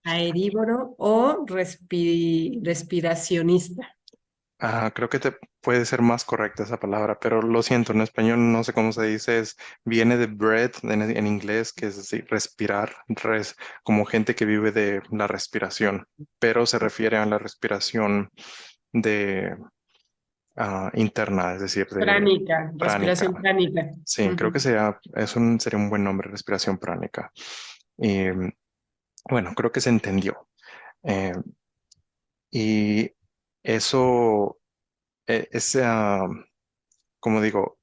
Speaker 1: Aerívoro o respiracionista.
Speaker 2: Creo que te puede ser más correcta esa palabra, pero lo siento, en español no sé cómo se dice, viene de breath en inglés, que es decir, respirar, como gente que vive de la respiración, pero se refiere a la respiración de interna, es decir, de
Speaker 1: Pránica,
Speaker 2: pránica.
Speaker 1: respiración pránica.
Speaker 2: Sí, creo que
Speaker 1: Ujú.
Speaker 2: sería un buen nombre, respiración pránica. Y bueno, creo que se entendió. Eh, y eso, es, como digo,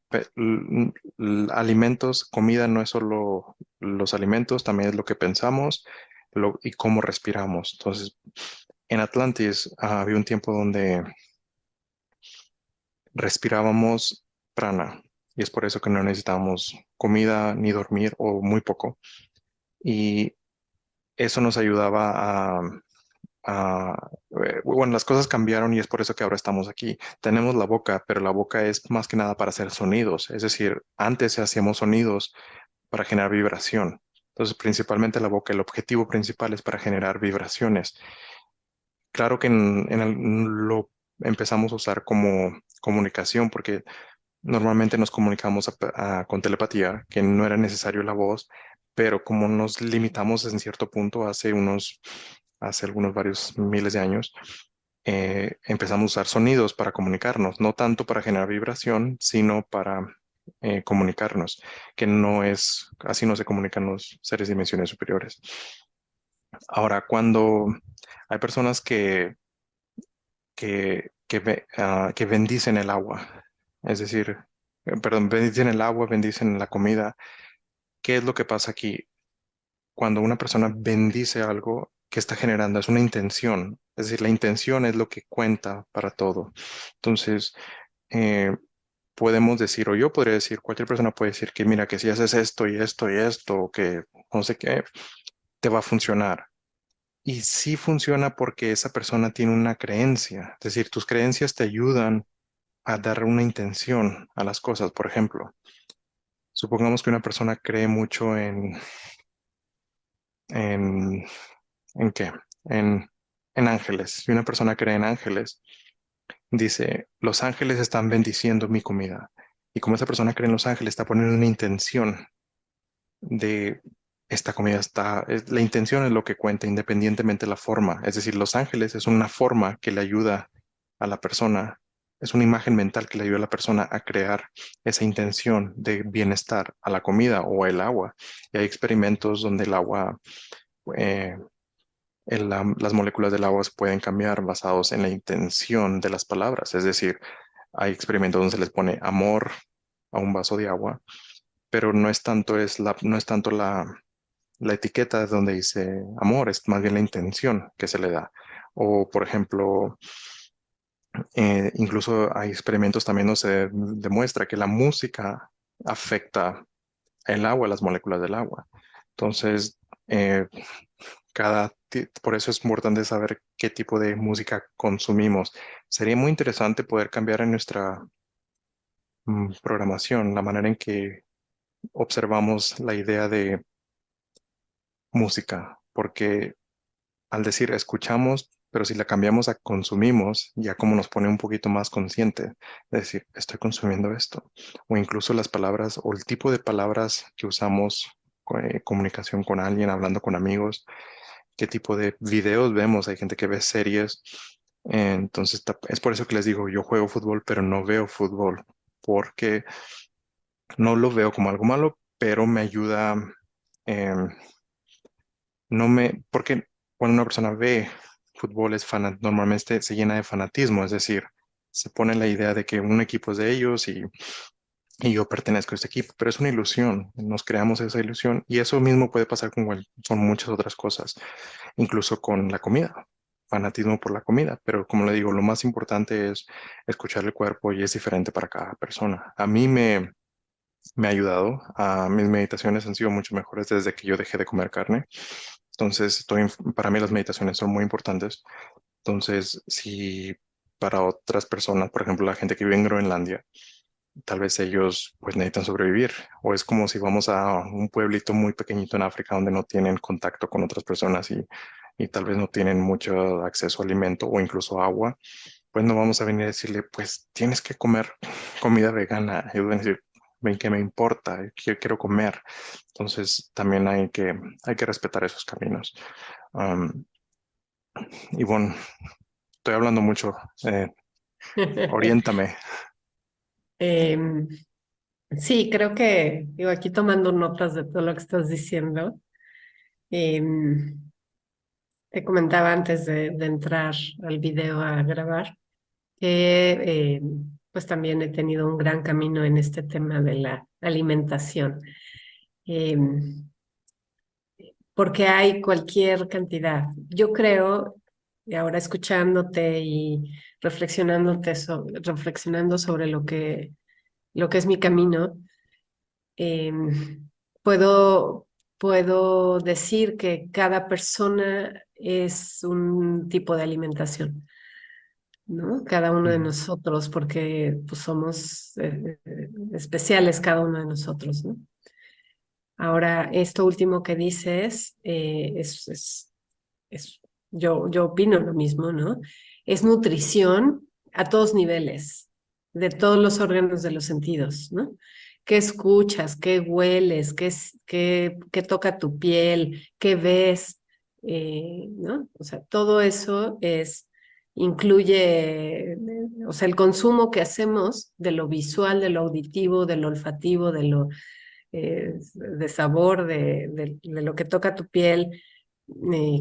Speaker 2: alimentos, comida no es solo los alimentos, también es lo que pensamos y cómo respiramos. Entonces, en Atlantis había un tiempo donde respirábamos prana y es por eso que no necesitábamos comida ni dormir o muy poco. Y eso nos ayudaba bueno, las cosas cambiaron y es por eso que ahora estamos aquí. Tenemos la boca, pero la boca es más que nada para hacer sonidos. Es decir, antes hacíamos sonidos para generar vibración. Entonces, principalmente la boca, el objetivo principal es para generar vibraciones. Claro que lo empezamos a usar como comunicación porque normalmente nos comunicamos con telepatía, que no era necesario la voz, pero como nos limitamos en cierto punto hace algunos varios miles de años, empezamos a usar sonidos para comunicarnos, no tanto para generar vibración, sino para comunicarnos, que no es, así no se comunican los seres de dimensiones superiores. Ahora, cuando hay personas que bendicen el agua, es decir, perdón, bendicen el agua, bendicen la comida, ¿qué es lo que pasa aquí? Cuando una persona bendice algo, ¿qué está generando? Es una intención, es decir, la intención es lo que cuenta para todo. Entonces, eh, podemos decir, o yo podría decir, cualquier persona puede decir que mira, que si haces esto y esto y esto, o que no sé qué, te va a funcionar. Y sí funciona porque esa persona tiene una creencia, es decir, tus creencias te ayudan a dar una intención a las cosas. Por ejemplo, supongamos que una persona cree mucho en, ¿en qué? En, en ángeles. Si una persona cree en ángeles, dice, los ángeles están bendiciendo mi comida. Y como esa persona cree en los ángeles, está poniendo una intención de esta comida la intención es lo que cuenta independientemente de la forma. Es decir, los ángeles es una forma que le ayuda a la persona, es una imagen mental que le ayuda a la persona a crear esa intención de bienestar a la comida o el agua. Y hay experimentos donde el agua, eh, las moléculas del agua se pueden cambiar basados en la intención de las palabras. Es decir, hay experimentos donde se les pone amor a un vaso de agua, pero no es tanto la etiqueta donde dice amor, es más bien la intención que se le da. O, por ejemplo, incluso hay experimentos también donde se demuestra que la música afecta el agua, las moléculas del agua. Entonces, eh, por eso es importante saber qué tipo de música consumimos. Sería muy interesante poder cambiar en nuestra programación la manera en que observamos la idea de música, porque al decir escuchamos, pero si la cambiamos a consumimos, ya como nos pone un poquito más consciente, es decir, estoy consumiendo esto, o incluso las palabras o el tipo de palabras que usamos, comunicación con alguien, hablando con amigos, qué tipo de videos vemos, hay gente que ve series, entonces es por eso que les digo, yo juego fútbol, pero no veo fútbol, porque no lo veo como algo malo, pero me ayuda. em, porque cuando una persona ve fútbol normalmente se llena de fanatismo, es decir, se pone la idea de que un equipo es de ellos y yo pertenezco a este equipo, pero es una ilusión, nos creamos esa ilusión y eso mismo puede pasar con muchas otras cosas, incluso con la comida, fanatismo por la comida, pero como le digo, lo más importante es escuchar el cuerpo y es diferente para cada persona. Me ha ayudado, mis meditaciones han sido mucho mejores desde que yo dejé de comer carne, entonces para mí las meditaciones son muy importantes, entonces si para otras personas, por ejemplo la gente que vive en Groenlandia, tal vez ellos pues necesitan sobrevivir o es como si vamos a un pueblito muy pequeñito en África donde no tienen contacto con otras personas y tal vez no tienen mucho acceso a alimento o incluso agua, pues no vamos a venir a decirle pues tienes que comer comida vegana. Ellos van a decir, ven que me importa, quiero comer. Entonces también hay que respetar esos caminos. Um, y bueno, estoy hablando mucho. Oriéntame.
Speaker 1: Em, sí, creo que, digo, aquí tomando notas de todo lo que estás diciendo, em, te comentaba antes de entrar al video a grabar que pues también he tenido un gran camino en este tema de la alimentación, em, porque hay cualquier cantidad. Yo creo, y ahora escuchándote y reflexionando sobre lo que es mi camino, em, puedo, puedo decir que cada persona es un tipo de alimentación, ¿no? Cada uno de
Speaker 2: Mm,
Speaker 1: nosotros, porque pues, somos especiales cada uno de nosotros, ¿no? Ahora, esto último que dices es, yo opino lo mismo, ¿no? Es nutrición a todos niveles, de todos los órganos de los sentidos, ¿no? ¿Qué escuchas? ¿Qué hueles? ¿Qué toca tu piel? ¿Qué ves? ¿No? O sea, todo eso incluye, o sea, el consumo que hacemos de lo visual, de lo auditivo, de lo olfativo, de sabor, de lo que toca tu piel,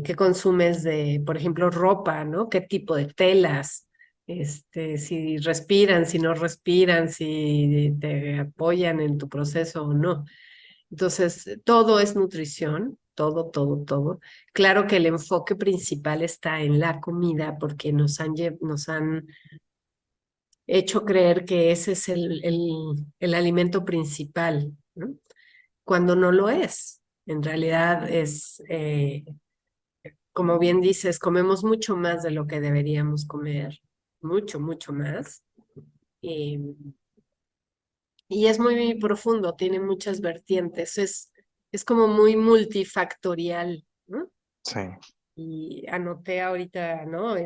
Speaker 1: qué consumes de, por ejemplo, ropa, ¿no? ¿Qué tipo de telas? Si respiran, si no respiran, si te apoyan en tu proceso o no. Entonces, todo es nutrición, todo, todo, todo. Claro que el enfoque principal está en la comida porque nos han hecho creer que ese es el alimento principal, ¿no? Cuando no lo es. En realidad como bien dices, comemos mucho más de lo que deberíamos comer, mucho, mucho más. Eh, y es muy profundo, tiene muchas vertientes, es como muy multifactorial, ¿no?
Speaker 2: sí.
Speaker 1: Y anoté ahorita, ¿no?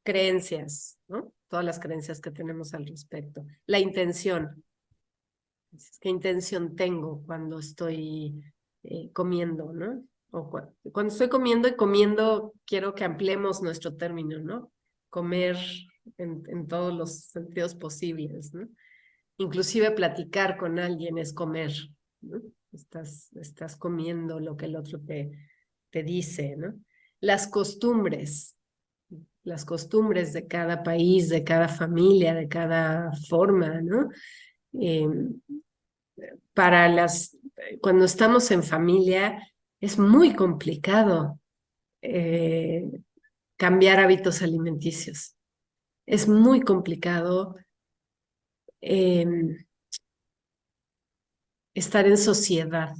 Speaker 1: Creencias, ¿no? Todas las creencias que tenemos al respecto. La intención. ¿Qué intención tengo cuando estoy comiendo, ¿no? O cuando estoy comiendo y comiendo, quiero que ampliemos nuestro término, ¿no? Comer en todos los sentidos posibles, ¿no? Inclusive platicar con alguien es comer, ¿no? Estás comiendo lo que el otro te dice, ¿no? Las costumbres, las costumbres de cada país, de cada familia, de cada forma, ¿no? Eh, cuando estamos en familia, es muy complicado eh, cambiar hábitos alimenticios. Es muy complicado eh, estar en sociedad,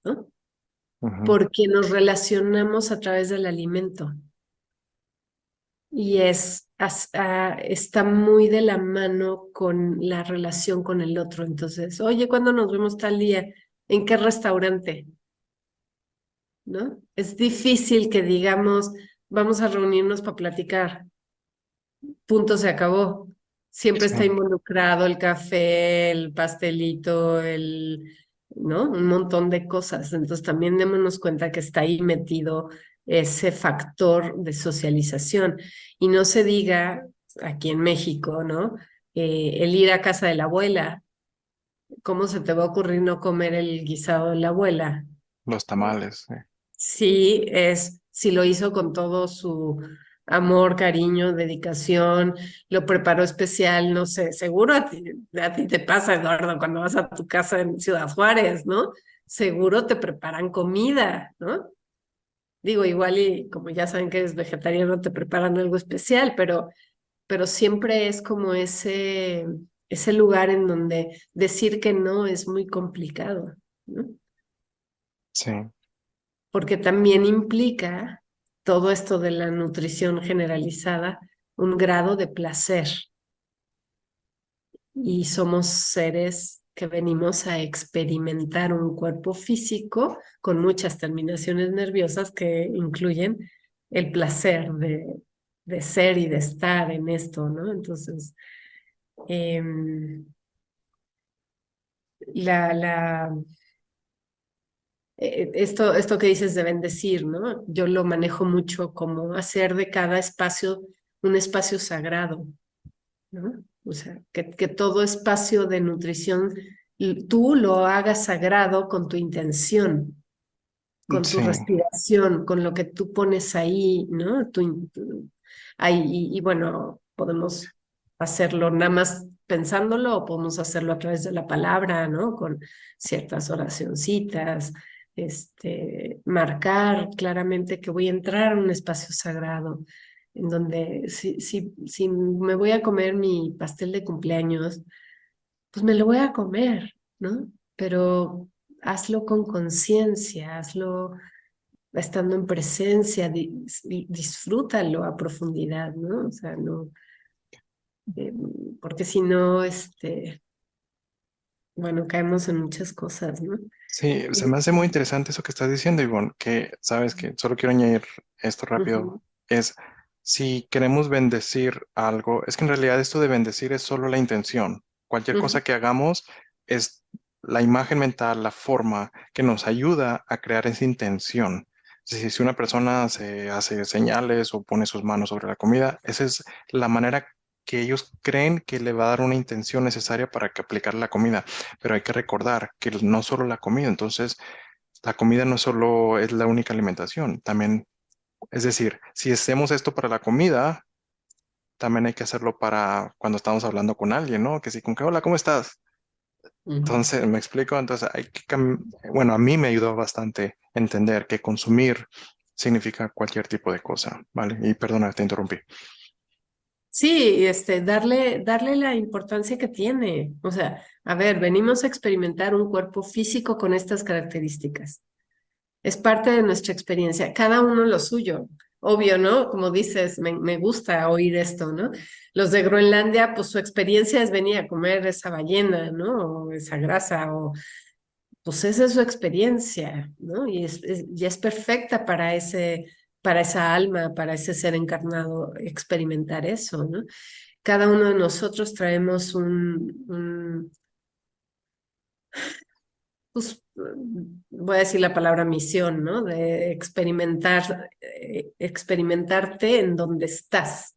Speaker 1: ¿no?
Speaker 2: Ujú,
Speaker 1: Porque nos relacionamos a través del alimento y está muy de la mano con la relación con el otro. Entonces, oye, ¿cuándo nos vemos tal día? ¿En qué restaurante? ¿No? Es difícil que digamos, vamos a reunirnos para platicar. Punto, se acabó. Siempre
Speaker 2: sí.
Speaker 1: está involucrado el café, el pastelito, ¿no? Un montón de cosas. Entonces también démonos cuenta que está ahí metido ese factor de socialización. Y no se diga aquí en México, ¿no? El ir a casa de la abuela. ¿Cómo se te va a ocurrir no comer el guisado de la abuela?
Speaker 2: Los
Speaker 1: ¿No?
Speaker 2: tamales. Sí.
Speaker 1: Sí, si lo hizo con todo su amor, cariño, dedicación, lo preparó especial, no sé, seguro a ti te pasa, Eduardo, cuando vas a tu casa en Ciudad Juárez, ¿no? Seguro te preparan comida, ¿no? Digo, igual y como ya saben que eres vegetariano, te preparan algo especial, pero siempre es como ese lugar en donde decir que no es muy complicado, ¿no?
Speaker 2: Sí,
Speaker 1: Porque también implica todo esto de la nutrición generalizada, un grado de placer. Y somos seres que venimos a experimentar un cuerpo físico con muchas terminaciones nerviosas que incluyen el placer de ser y de estar en esto, ¿no? Entonces, em, la, la, esto que dices de bendecir, ¿no? Yo lo manejo mucho como hacer de cada espacio un espacio sagrado, ¿no? O sea, que todo espacio de nutrición tú lo hagas sagrado con tu intención, con tu
Speaker 2: sí,
Speaker 1: respiración, con lo que tú pones ahí, ¿no? Ahí, y bueno, podemos hacerlo nada más pensándolo o podemos hacerlo a través de la palabra, ¿no? Con ciertas oracioncitas, marcar claramente que voy a entrar a un espacio sagrado, en donde si me voy a comer mi pastel de cumpleaños, pues me lo voy a comer, ¿no? Pero hazlo con conciencia, hazlo estando en presencia, disfrútalo a profundidad, ¿no? O sea, no, eh, porque si no, bueno, caemos en muchas cosas, ¿no?
Speaker 2: sí, se
Speaker 1: Y-
Speaker 2: me hace muy interesante eso que estás diciendo, Ivonne, que sabes que solo quiero añadir esto rápido,
Speaker 1: Ujú,
Speaker 2: es si queremos bendecir algo, es que en realidad esto de bendecir es solo la intención. Cualquier
Speaker 1: ujú,
Speaker 2: cosa que hagamos es la imagen mental, la forma que nos ayuda a crear esa intención. Si una persona se hace señales o pone sus manos sobre la comida, esa es la manera que ellos creen que le va a dar una intención necesaria para que aplicar la comida. Pero hay que recordar que no solo la comida, entonces la comida no solo es la única alimentación, también, es decir, si hacemos esto para la comida, también hay que hacerlo para cuando estamos hablando con alguien, ¿no? Que sí, con que, hola, ¿cómo estás?
Speaker 1: ujú.
Speaker 2: Entonces, me explico, entonces hay que, bueno, a mí me ayudó bastante entender que consumir significa cualquier tipo de cosa, ¿vale? Y perdona, te interrumpí.
Speaker 1: Sí, darle la importancia que tiene. O sea, a ver, venimos a experimentar un cuerpo físico con estas características. Es parte de nuestra experiencia, cada uno lo suyo. Obvio, ¿no? Como dices, me gusta oír esto, ¿no? Los de Groenlandia, pues su experiencia es venir a comer esa ballena, ¿no? O esa grasa, o pues esa es su experiencia, ¿no? Y es perfecta para esa alma, para ese ser encarnado, experimentar eso, ¿no? Cada uno de nosotros traemos pues, voy a decir la palabra misión, ¿no? De experimentarte en donde estás.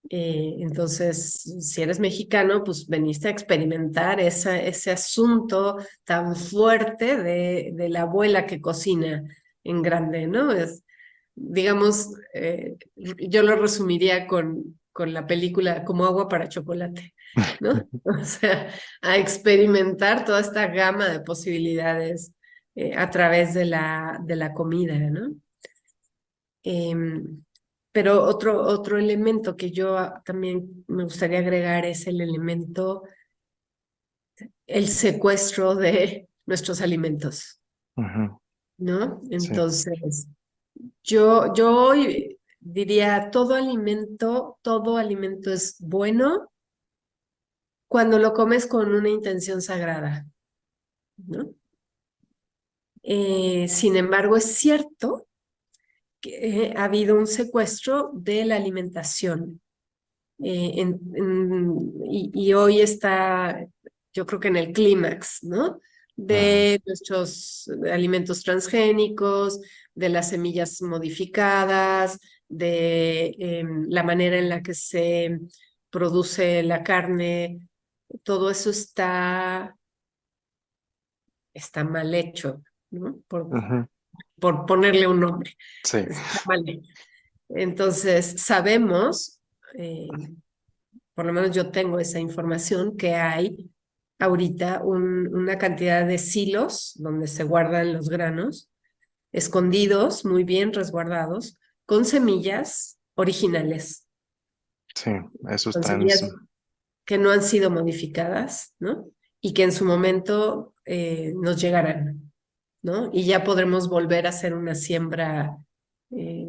Speaker 1: Entonces, si eres mexicano, pues veniste a experimentar ese asunto tan fuerte de la abuela que cocina en grande, ¿no? Digamos, yo lo resumiría con la película como agua para chocolate, ¿no? O sea, a experimentar toda esta gama de posibilidades a través de la comida, ¿no? Em, pero otro elemento que yo también me gustaría agregar es el elemento, el secuestro de nuestros alimentos,
Speaker 2: Ujú,
Speaker 1: ¿no?
Speaker 2: sí,
Speaker 1: Entonces, yo hoy diría, todo alimento es bueno cuando lo comes con una intención sagrada, ¿no? Sin embargo, es cierto que ha habido un secuestro de la alimentación. Y hoy está, yo creo que en el clímax, ¿no?
Speaker 2: ujú,
Speaker 1: De nuestros alimentos transgénicos, de las semillas modificadas, de la manera en la que se produce la carne, todo eso está mal hecho, ¿no?
Speaker 2: ujú,
Speaker 1: por ponerle un nombre.
Speaker 2: Sí,
Speaker 1: Está mal. Entonces, sabemos, por lo menos yo tengo esa información, que hay ahorita una cantidad de silos donde se guardan los granos, escondidos, muy bien resguardados, con semillas originales,
Speaker 2: sí, eso
Speaker 1: con
Speaker 2: está en...
Speaker 1: semillas que no han sido modificadas, ¿no? Y que en su momento nos llegarán, ¿no? Y ya podremos volver a hacer una siembra eh,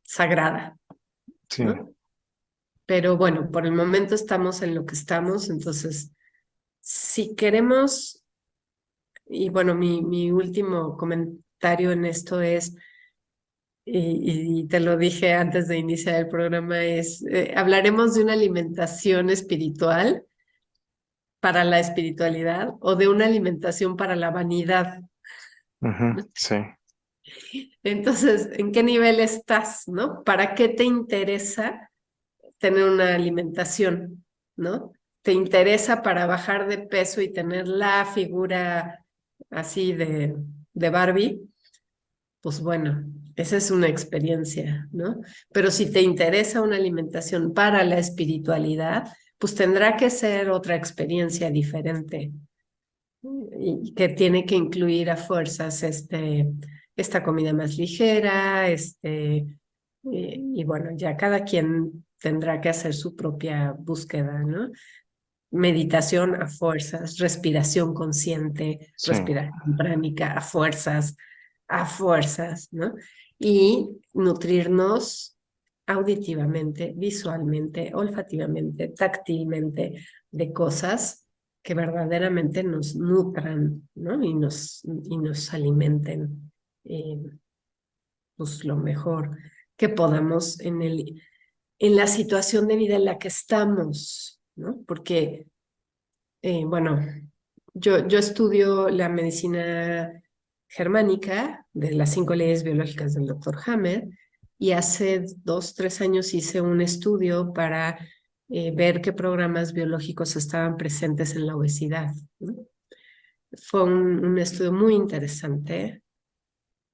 Speaker 1: sagrada,
Speaker 2: Sí,
Speaker 1: ¿no? Pero bueno, por el momento estamos en lo que estamos, entonces, si queremos, y bueno, mi último comentario en esto es, y te lo dije antes de iniciar el programa, es, hablaremos de una alimentación espiritual para la espiritualidad o de una alimentación para la vanidad.
Speaker 2: ujú,
Speaker 1: ¿No?
Speaker 2: sí,
Speaker 1: Entonces, ¿en qué nivel estás, no? ¿Para qué te interesa tener una alimentación, no? ¿Te interesa para bajar de peso y tener la figura así de Barbie? Pues bueno, esa es una experiencia, ¿no? Pero si te interesa una alimentación para la espiritualidad, pues tendrá que ser otra experiencia diferente y que tiene que incluir a fuerzas esta comida más ligera, y bueno, ya cada quien tendrá que hacer su propia búsqueda, ¿no? Meditación a fuerzas, respiración consciente,
Speaker 2: sí,
Speaker 1: respiración pránica a fuerzas, ¿no? Y nutrirnos auditivamente, visualmente, olfativamente, táctilmente de cosas que verdaderamente nos nutran, ¿no? Y nos alimenten, pues lo mejor que podamos en la situación de vida en la que estamos, ¿no? Porque bueno, yo estudio la medicina germánica de las 5 leyes biológicas del doctor Hammer y hace 2, 3 años hice un estudio para ver qué programas biológicos estaban presentes en la obesidad, ¿no? Fue un estudio muy interesante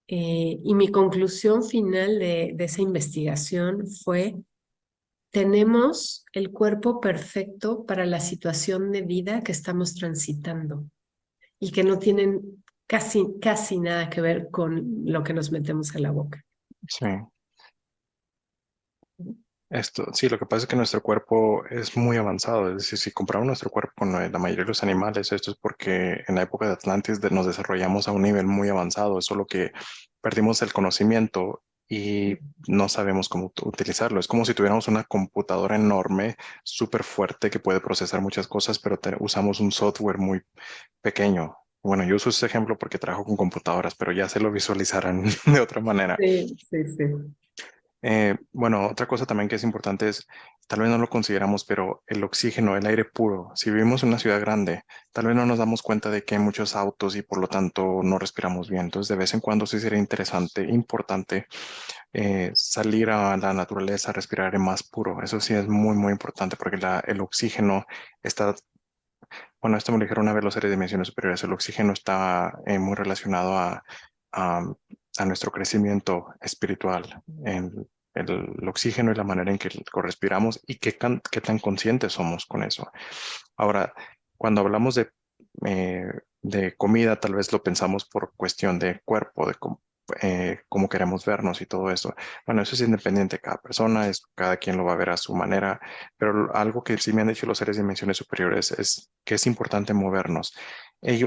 Speaker 1: y mi conclusión final de esa investigación fue: tenemos el cuerpo perfecto para la situación de vida que estamos transitando y que no tienen casi nada que ver con lo que nos metemos a la boca.
Speaker 2: sí. Esto, sí, lo que pasa es que nuestro cuerpo es muy avanzado. Es decir, si comparamos nuestro cuerpo con la mayoría de los animales, esto es porque en la época de Atlantis nos desarrollamos a un nivel muy avanzado. Es solo que perdimos el conocimiento y no sabemos cómo utilizarlo. Es como si tuviéramos una computadora enorme, súper fuerte, que puede procesar muchas cosas, pero usamos un software muy pequeño. Bueno, yo uso ese ejemplo porque trabajo con computadoras, pero ya se lo visualizarán de otra manera.
Speaker 1: Sí, sí, sí.
Speaker 2: Bueno, otra cosa también que es importante es, tal vez no lo consideramos, pero el oxígeno, el aire puro. Si vivimos en una ciudad grande, tal vez no nos damos cuenta de que hay muchos autos y por lo tanto no respiramos bien. Entonces, de vez en cuando sí sería interesante, importante, salir a la naturaleza, respirar aire más puro. Eso sí es muy, muy importante porque el oxígeno está, bueno, esto me lo dijeron una vez los seres de dimensiones superiores, el oxígeno está muy relacionado a, a nuestro crecimiento espiritual, en el oxígeno y la manera en que lo respiramos y qué tan conscientes somos con eso. Ahora, cuando hablamos eh, de comida, tal vez lo pensamos por cuestión de cuerpo, de cómo queremos vernos y todo eso. Bueno, eso es independiente de cada persona, es, cada quien lo va a ver a su manera, pero algo que sí me han dicho los seres de dimensiones superiores es que es importante movernos.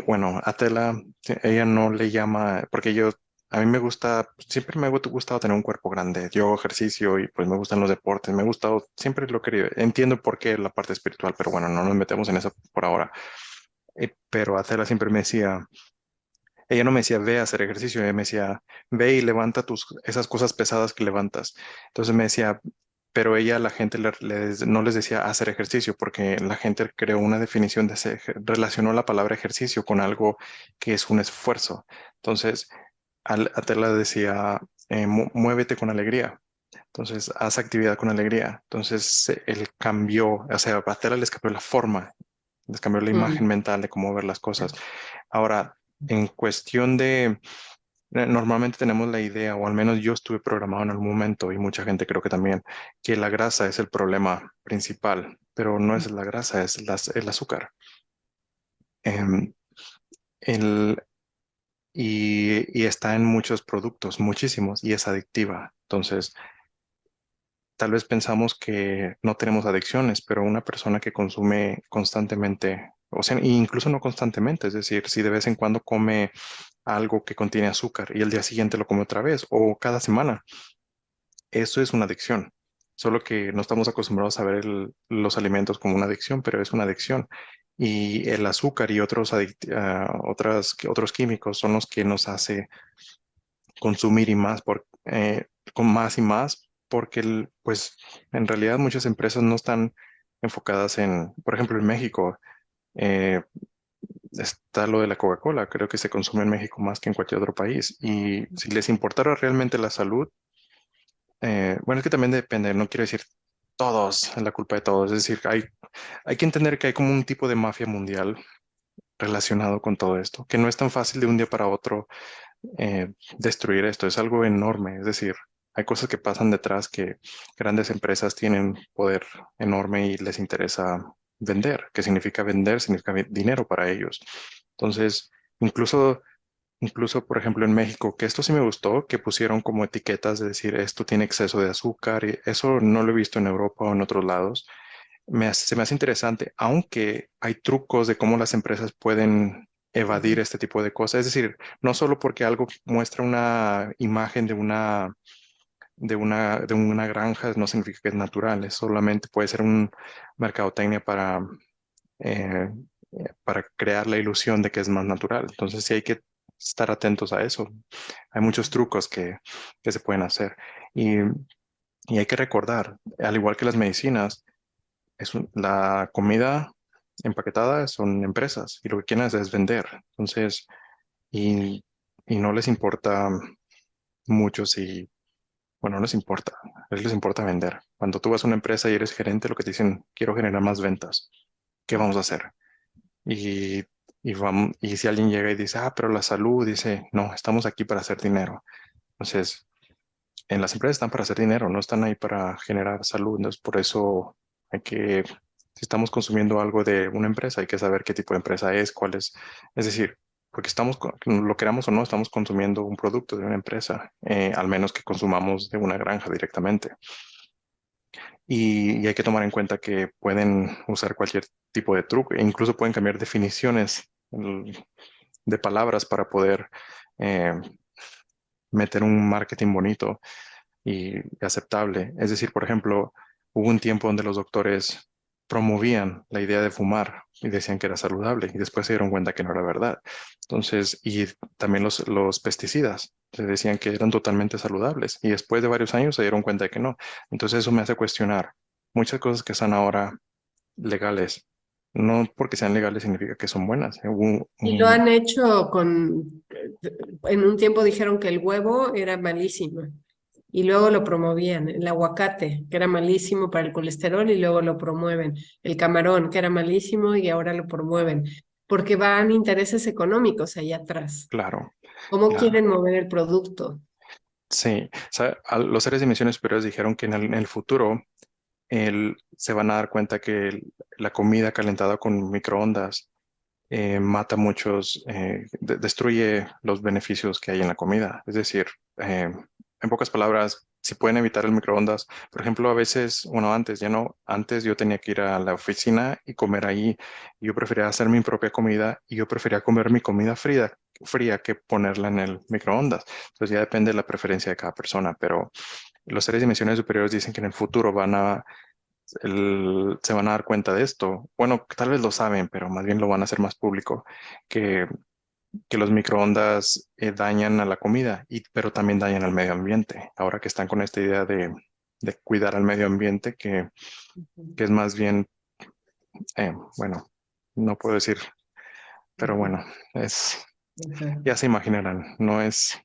Speaker 2: Bueno, a Tela, ella no le llama, porque yo... A mí me gusta, siempre me ha gustado tener un cuerpo grande. Yo hago ejercicio y pues me gustan los deportes, me ha gustado, siempre lo he querido. Entiendo por qué la parte espiritual, pero bueno, no nos metemos en eso por ahora. Pero Atela siempre me decía, ella no me decía, ve a hacer ejercicio, ella me decía, ve y levanta esas cosas pesadas que levantas. Entonces me decía, pero ella, a la gente no les decía hacer ejercicio, porque la gente creó una definición relacionó la palabra ejercicio con algo que es un esfuerzo. Entonces, Atela decía, muévete con alegría. Entonces, haz actividad con alegría. Entonces, él cambió, o sea, a Tela les cambió la forma, les cambió la imagen
Speaker 1: Mm.
Speaker 2: mental de cómo ver las cosas. Ahora, en cuestión de Normalmente tenemos la idea, o al menos yo estuve programado en algún momento, y mucha gente creo que también, que la grasa es el problema principal, pero no es la grasa, es el azúcar. Em, el, y está en muchos productos, muchísimos, y es adictiva. Entonces, tal vez pensamos que no tenemos adicciones, pero una persona que consume constantemente, o sea, incluso no constantemente, es decir, si de vez en cuando come algo que contiene azúcar y el día siguiente lo come otra vez, o cada semana, eso es una adicción. Solo que no estamos acostumbrados a ver los alimentos como una adicción, pero es una adicción. Y el azúcar y otros químicos son los que nos hace consumir y más con más y más, porque pues en realidad muchas empresas no están enfocadas por ejemplo, en México, eh, está lo de la Coca-Cola, creo que se consume en México más que en cualquier otro país. Y si les importara realmente la salud, bueno, es que también depende, no quiero decir todos, es la culpa de todos, es decir, hay que entender que hay como un tipo de mafia mundial relacionado con todo esto, que no es tan fácil de un día para otro destruir esto. Es algo enorme. Es decir, hay cosas que pasan detrás que grandes empresas tienen poder enorme y les interesa vender. ¿Qué significa vender? Significa dinero para ellos. Entonces, incluso, incluso, por ejemplo, en México, que esto sí me gustó, que pusieron como etiquetas de decir esto tiene exceso de azúcar, y eso no lo he visto en Europa o en otros lados. Se me hace interesante, aunque hay trucos de cómo las empresas pueden evadir
Speaker 1: Ujú.
Speaker 2: este tipo de cosas. Es decir, no solo porque algo muestra una imagen de una granja, no significa que es natural, es solamente puede ser un mercadotecnia eh, para crear la ilusión de que es más natural. Entonces sí hay que estar atentos a eso. Hay muchos trucos que se pueden hacer. Y, y hay que recordar, al igual que las medicinas, la comida empaquetada son empresas y lo que quieren es vender. Entonces, y, y no les importa mucho si, bueno, no les importa, a ellos les importa vender. Cuando tú vas a una empresa y eres gerente, lo que te dicen, quiero generar más ventas. ¿Qué vamos a hacer? Y, y si alguien llega y dice, pero la salud, dice, no, estamos aquí para hacer dinero. Entonces, en las empresas están para hacer dinero, no están ahí para generar salud. Entonces, por eso si estamos consumiendo algo de una empresa, hay que saber qué tipo de empresa es, cuál es decir, porque lo queramos o no, estamos consumiendo un producto de una empresa, al menos que consumamos de una granja directamente. Y hay que tomar en cuenta que pueden usar cualquier tipo de truco, e incluso pueden cambiar definiciones de palabras para poder eh, meter un marketing bonito y aceptable. Es decir, por ejemplo, hubo un tiempo donde los doctores promovían la idea de fumar y decían que era saludable y después se dieron cuenta que no era verdad. Entonces, y también los pesticidas, se decían que eran totalmente saludables y después de varios años se dieron cuenta de que no. Entonces eso me hace cuestionar muchas cosas que están ahora legales. No porque sean legales significa que son buenas.
Speaker 1: Y lo han hecho en un tiempo dijeron que el huevo era malísimo y luego lo promovían, el aguacate, que era malísimo para el colesterol y luego lo promueven, el camarón, que era malísimo y ahora lo promueven, porque van intereses económicos allá atrás.
Speaker 2: Claro,
Speaker 1: ¿Cómo
Speaker 2: claro.
Speaker 1: quieren mover el producto?
Speaker 2: Sí, o sea, los seres de dimensiones superiores dijeron que en el futuro se van a dar cuenta que la comida calentada con microondas mata destruye los beneficios que hay en la comida. Es decir, en pocas palabras, si pueden evitar el microondas, por ejemplo, a veces, bueno, antes, ya no, antes yo tenía que ir a la oficina y comer ahí. Yo prefería hacer mi propia comida y yo prefería comer mi comida fría que ponerla en el microondas. Entonces ya depende de la preferencia de cada persona, pero los seres de dimensiones superiores dicen que en el futuro se van a dar cuenta de esto. Bueno, tal vez lo saben, pero más bien lo van a hacer más público, que, que los microondas dañan a la comida, pero también dañan al medio ambiente. Ahora que están con esta idea de cuidar al medio ambiente, que es más bien, bueno, no puedo decir, pero
Speaker 1: Ujú,
Speaker 2: bueno,
Speaker 1: ujú,
Speaker 2: ya se imaginarán, no es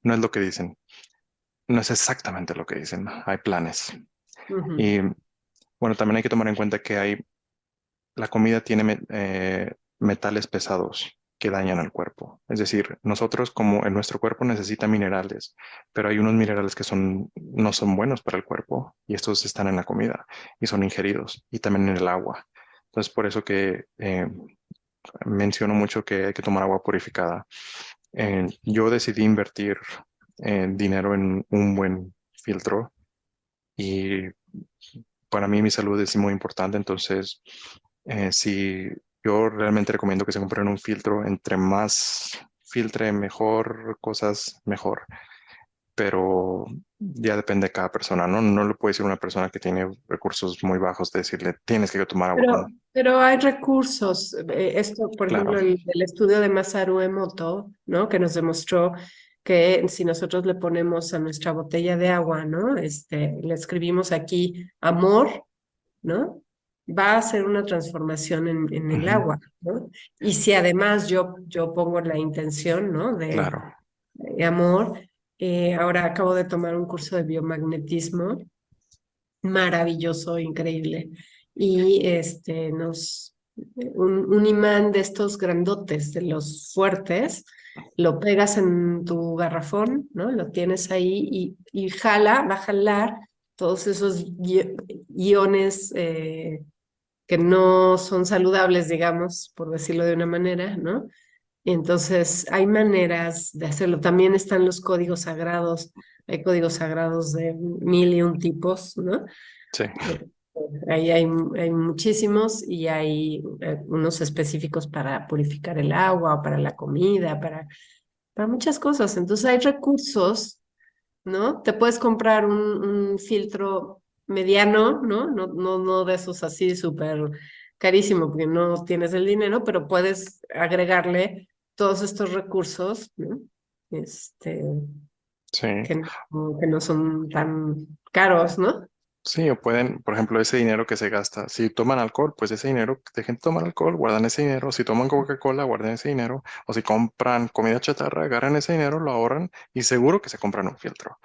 Speaker 2: lo que dicen, no es exactamente lo que dicen, hay planes.
Speaker 1: ujú,
Speaker 2: Y bueno, también hay que tomar en cuenta que la comida tiene metales pesados. que dañan al cuerpo. Es decir, nosotros como en nuestro cuerpo necesita minerales, pero hay unos minerales que no son buenos para el cuerpo y estos están en la comida y son ingeridos y también en el agua. Entonces, por eso que menciono mucho que hay que tomar agua purificada. Yo decidí invertir dinero en un buen filtro y para mí mi salud es muy importante, entonces si yo realmente recomiendo que se compren un filtro, entre más filtre mejor, cosas mejor, pero ya depende de cada persona, ¿no? No le puede decir a una persona que tiene recursos muy bajos de decirle, tienes que tomar agua con,
Speaker 1: Pero hay recursos. Esto, por
Speaker 2: claro,
Speaker 1: ejemplo, el estudio de Masaru Emoto, ¿no? Que nos demostró que si nosotros le ponemos a nuestra botella de agua, ¿no? Le escribimos aquí amor, ¿no? Va a hacer una transformación en el
Speaker 2: ujú,
Speaker 1: agua, ¿no? Y si además yo pongo la intención, ¿no?
Speaker 2: claro,
Speaker 1: De amor, ahora acabo de tomar un curso de biomagnetismo maravilloso, increíble. Y un imán de estos grandotes, de los fuertes, lo pegas en tu garrafón, ¿no? Lo tienes ahí y va a jalar todos esos iones que no son saludables, digamos, por decirlo de una manera, ¿no? Entonces, hay maneras de hacerlo. También están los códigos sagrados. Hay códigos sagrados de mil y un tipos, ¿no?
Speaker 2: sí,
Speaker 1: Eh, Ahí hay muchísimos y hay unos específicos para purificar el agua o para la comida, para muchas cosas. Entonces hay recursos, ¿no? Te puedes comprar un filtro mediano, ¿no? No de esos así súper carísimo porque no tienes el dinero, pero puedes agregarle todos estos recursos, ¿no? Este,
Speaker 2: sí.
Speaker 1: que no son tan caros, ¿no?
Speaker 2: Sí, o pueden, por ejemplo, ese dinero que se gasta, si toman alcohol, pues ese dinero, dejen de tomar alcohol, guardan ese dinero, si toman Coca-Cola, guarden ese dinero, o si compran comida chatarra, agarran ese dinero, lo ahorran y seguro que se compran un filtro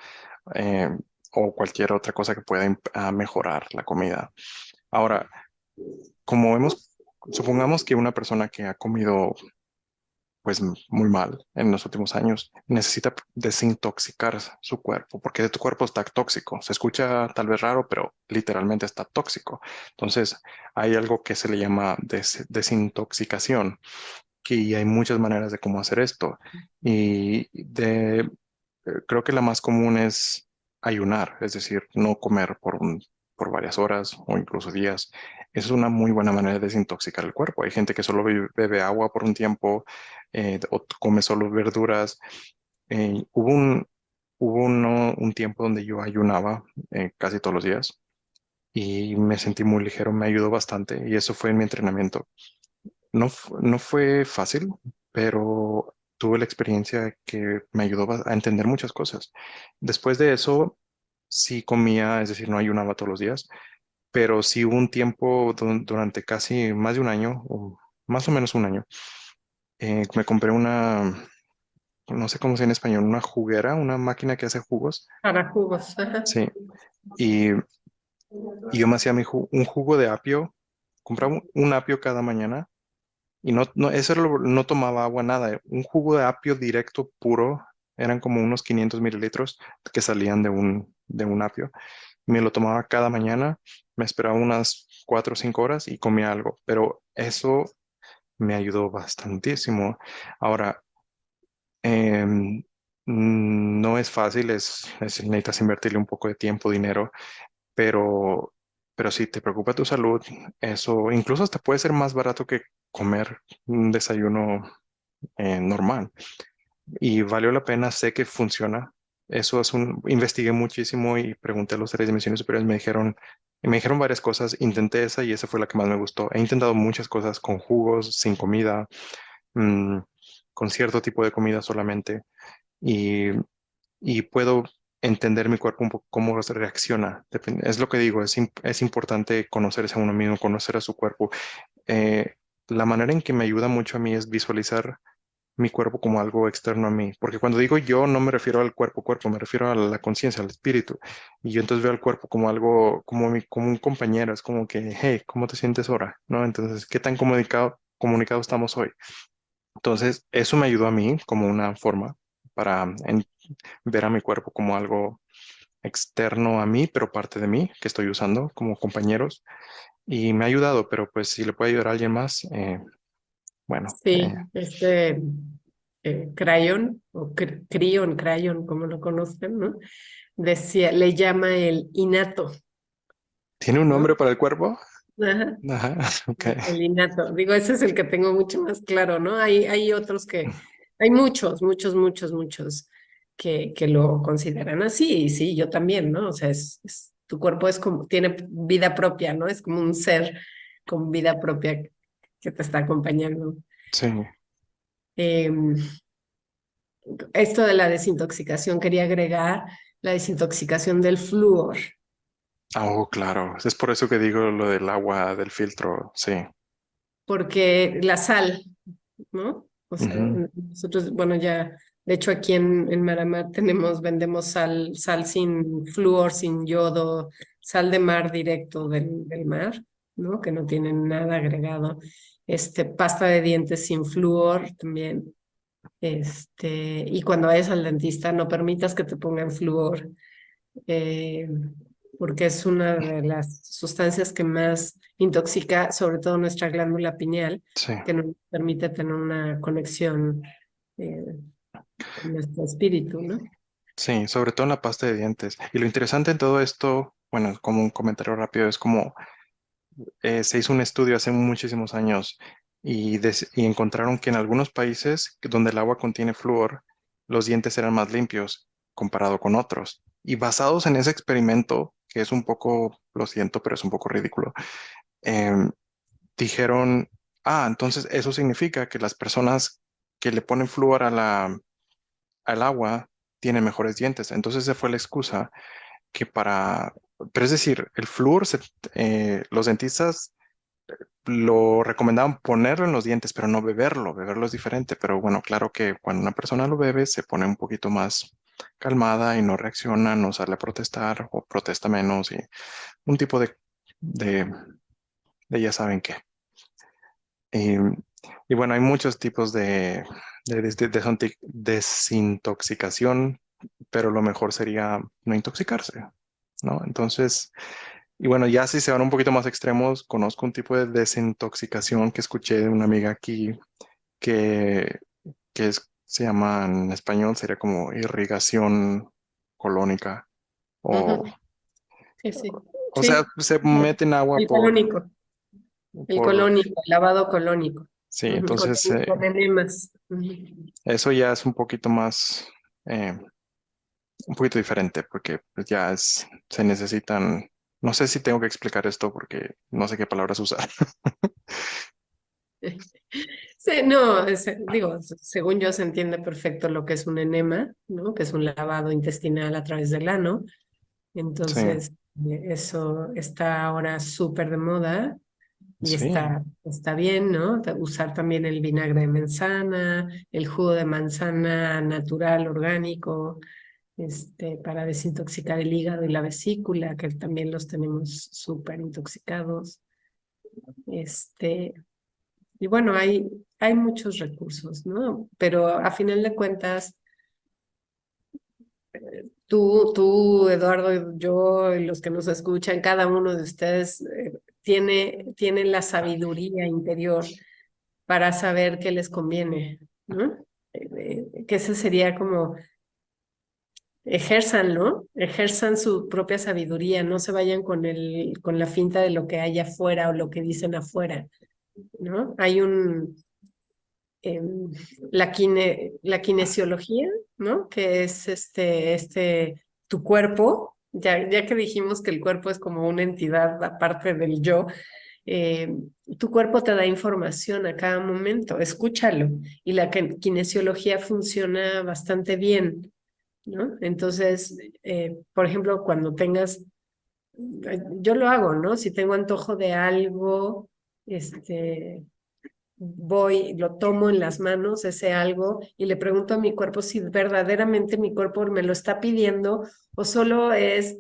Speaker 2: eh, o cualquier otra cosa que pueda mejorar la comida. Ahora, como hemos, supongamos que una persona que ha comido pues muy mal en los últimos años. Necesita desintoxicar su cuerpo, porque tu cuerpo está tóxico. Se escucha tal vez raro, pero literalmente está tóxico. Entonces, hay algo que se le llama desintoxicación, que hay muchas maneras de cómo hacer esto. Y creo que la más común es ayunar, es decir, no comer por varias horas o incluso días. Esa es una muy buena manera de desintoxicar el cuerpo. Hay gente que solo bebe agua por un tiempo o come solo verduras. Hubo un tiempo donde yo ayunaba casi todos los días y me sentí muy ligero, me ayudó bastante y eso fue en mi entrenamiento. No fue fácil, pero tuve la experiencia que me ayudó a entender muchas cosas. Después de eso, sí comía, es decir, no ayunaba todos los días, pero sí hubo un tiempo durante casi más de un año, o más o menos un año, me compré no sé cómo se dice en español, una juguera, una máquina que hace jugos.
Speaker 1: Para jugos. Ajá.
Speaker 2: Sí, y, y yo me hacía un jugo de apio, compraba un apio cada mañana. Y no tomaba agua, nada. Un jugo de apio directo puro, eran como unos 500 mililitros que salían de un apio. Me lo tomaba cada mañana, me esperaba unas 4 o 5 horas y comía algo. Pero eso me ayudó bastantísimo. Ahora, no es fácil, necesitas invertirle un poco de tiempo, dinero, pero, pero si te preocupa tu salud, eso incluso hasta puede ser más barato que comer un desayuno normal. Y valió la pena, sé que funciona. Investigué muchísimo y pregunté a los seres de misiones superiores, me dijeron varias cosas, intenté esa y esa fue la que más me gustó. He intentado muchas cosas con jugos, sin comida, mm, con cierto tipo de comida solamente y, y puedo entender mi cuerpo un poco cómo reacciona. Es lo que digo, es importante conocerse a uno mismo, conocer a su cuerpo. Eh, la manera en que me ayuda mucho a mí es visualizar mi cuerpo como algo externo a mí, porque cuando digo yo no me refiero al cuerpo, me refiero a la conciencia, al espíritu, y yo entonces veo al cuerpo como algo, como un compañero, es como que, hey, ¿cómo te sientes ahora? ¿No? Entonces, ¿qué tan comunicado estamos hoy? Entonces, eso me ayudó a mí como una forma para ver a mi cuerpo como algo externo a mí, pero parte de mí, que estoy usando como compañeros. Y me ha ayudado, pero pues si le puede ayudar a alguien más, bueno,
Speaker 1: Sí, Crayon o Crayon, como lo conozcan, ¿no? Decía, le llama el innato,
Speaker 2: ¿tiene un
Speaker 1: ¿no?
Speaker 2: nombre para el cuerpo?
Speaker 1: Ajá.
Speaker 2: Ajá, ok.
Speaker 1: El innato. Digo, ese es el que tengo mucho más claro, ¿no? Hay otros hay muchos que lo consideran así, y sí, yo también, ¿no? O sea, tu cuerpo es como, tiene vida propia, ¿no? Es como un ser con vida propia que te está acompañando.
Speaker 2: Sí.
Speaker 1: Em, Esto de la desintoxicación, quería agregar la desintoxicación del flúor,
Speaker 2: Ah, oh, claro. Es por eso que digo lo del agua del filtro. Sí.
Speaker 1: porque la sal, ¿no? O sea,
Speaker 2: Ujú.
Speaker 1: nosotros, bueno, ya, de hecho aquí en Maramá vendemos sal sin flúor, sin yodo, sal de mar directo del mar, ¿no? Que no tiene nada agregado. Pasta de dientes sin flúor también. Y cuando vayas al dentista, no permitas que te pongan flúor, eh, porque es una de las sustancias que más intoxica, sobre todo nuestra glándula pineal,
Speaker 2: Sí.
Speaker 1: que nos permite tener una conexión eh, con nuestro espíritu, ¿no?
Speaker 2: Sí, sobre todo en la pasta de dientes. Y lo interesante en todo esto, bueno, como un comentario rápido, es como se hizo un estudio hace muchísimos años y encontraron que en algunos países donde el agua contiene flúor, los dientes eran más limpios comparado con otros. Y basados en ese experimento, que es un poco, lo siento, pero es un poco ridículo, em, dijeron, entonces eso significa que las personas que le ponen flúor al agua tienen mejores dientes. Entonces esa fue la excusa que pero es decir, el flúor, los dentistas lo recomendaban ponerlo en los dientes, pero no beberlo. Beberlo es diferente, pero bueno, claro que cuando una persona lo bebe se pone un poquito más calmada y no reacciona, no sale a protestar o protesta menos y un tipo de, de ya saben qué. Y, y bueno, hay muchos tipos de desintoxicación, pero lo mejor sería no intoxicarse, ¿no? Entonces, y bueno, ya si se van un poquito más extremos, conozco un tipo de desintoxicación que escuché de una amiga aquí que, se llama en español, sería como irrigación colónica o,
Speaker 1: Ujú. Sí, sí.
Speaker 2: o sea,
Speaker 1: Sí.
Speaker 2: se meten agua
Speaker 1: El colónico, el
Speaker 2: por,
Speaker 1: colónico, el lavado colónico,
Speaker 2: sí,
Speaker 1: ujú,
Speaker 2: entonces
Speaker 1: con enemas. Ujú.
Speaker 2: eso ya es un poquito más, un poquito diferente porque pues, se necesitan, no sé si tengo que explicar esto porque no sé qué palabras usar.
Speaker 1: Sí, no, digo, según yo se entiende perfecto lo que es un enema, ¿no? Que es un lavado intestinal a través del ano.
Speaker 2: Sí,
Speaker 1: Entonces, eso está ahora súper de moda y
Speaker 2: sí,
Speaker 1: está bien, ¿no? Usar también el vinagre de manzana, el jugo de manzana natural, orgánico, para desintoxicar el hígado y la vesícula, que también los tenemos súper intoxicados. Este, y bueno, hay muchos recursos, ¿no? Pero a final de cuentas, tú, Eduardo, yo y los que nos escuchan, cada uno de ustedes tiene la sabiduría interior para saber qué les conviene, ¿no? Que ese sería como, ejérzanlo, ejerzan su propia sabiduría, no se vayan con la finta de lo que hay afuera o lo que dicen afuera, ¿no? Hay em, la kinesiología, ¿no? Que es tu cuerpo, ya que dijimos que el cuerpo es como una entidad aparte del yo, eh, tu cuerpo te da información a cada momento, escúchalo. Y la kinesiología funciona bastante bien, ¿no? Entonces, por ejemplo, cuando yo lo hago, ¿no? Si tengo antojo de algo, voy, lo tomo en las manos, ese algo, y le pregunto a mi cuerpo si verdaderamente mi cuerpo me lo está pidiendo o solo es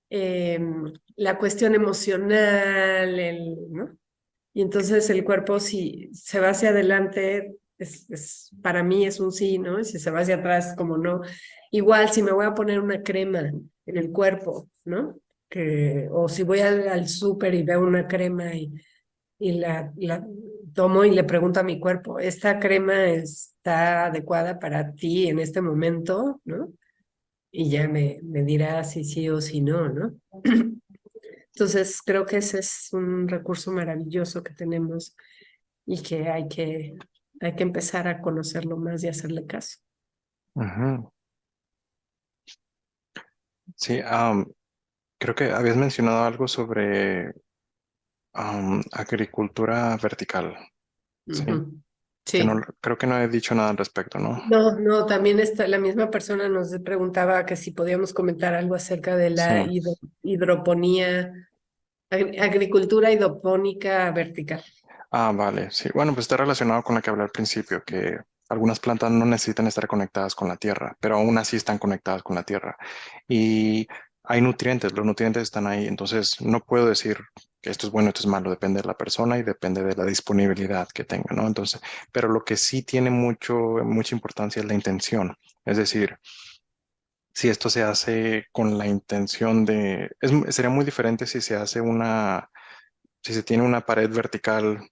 Speaker 1: eh, la cuestión emocional, ¿no? Y entonces el cuerpo, si se va hacia adelante, para mí es un sí, ¿no? Y si se va hacia atrás, como no. Igual si me voy a poner una crema en el cuerpo, ¿no? O si voy al súper y veo una crema y la tomo y le pregunto a mi cuerpo, ¿esta crema está adecuada para ti en este momento? ¿No? Y ya me dirá si sí o si no, ¿no? Entonces, creo que ese es un recurso maravilloso que tenemos y que hay que empezar a conocerlo más y hacerle caso.
Speaker 2: Ujú. Sí, creo que habías mencionado algo sobre agricultura vertical. Sí,
Speaker 1: Ujú.
Speaker 2: que no,
Speaker 1: Sí.
Speaker 2: creo que no he dicho nada al respecto, ¿no?
Speaker 1: No, no, también la misma persona nos preguntaba que si podíamos comentar algo acerca de
Speaker 2: Sí.
Speaker 1: la hidroponía, agricultura hidropónica vertical.
Speaker 2: Vale, sí. Bueno, pues está relacionado con la que hablé al principio, que algunas plantas no necesitan estar conectadas con la tierra, pero aún así están conectadas con la tierra. Y hay nutrientes, los nutrientes están ahí, entonces no puedo decir que esto es bueno, esto es malo, depende de la persona y depende de la disponibilidad que tenga, ¿no? Entonces, pero lo que sí tiene mucha importancia es la intención. Es decir, si esto se hace con la intención sería muy diferente si se hace si se tiene una pared vertical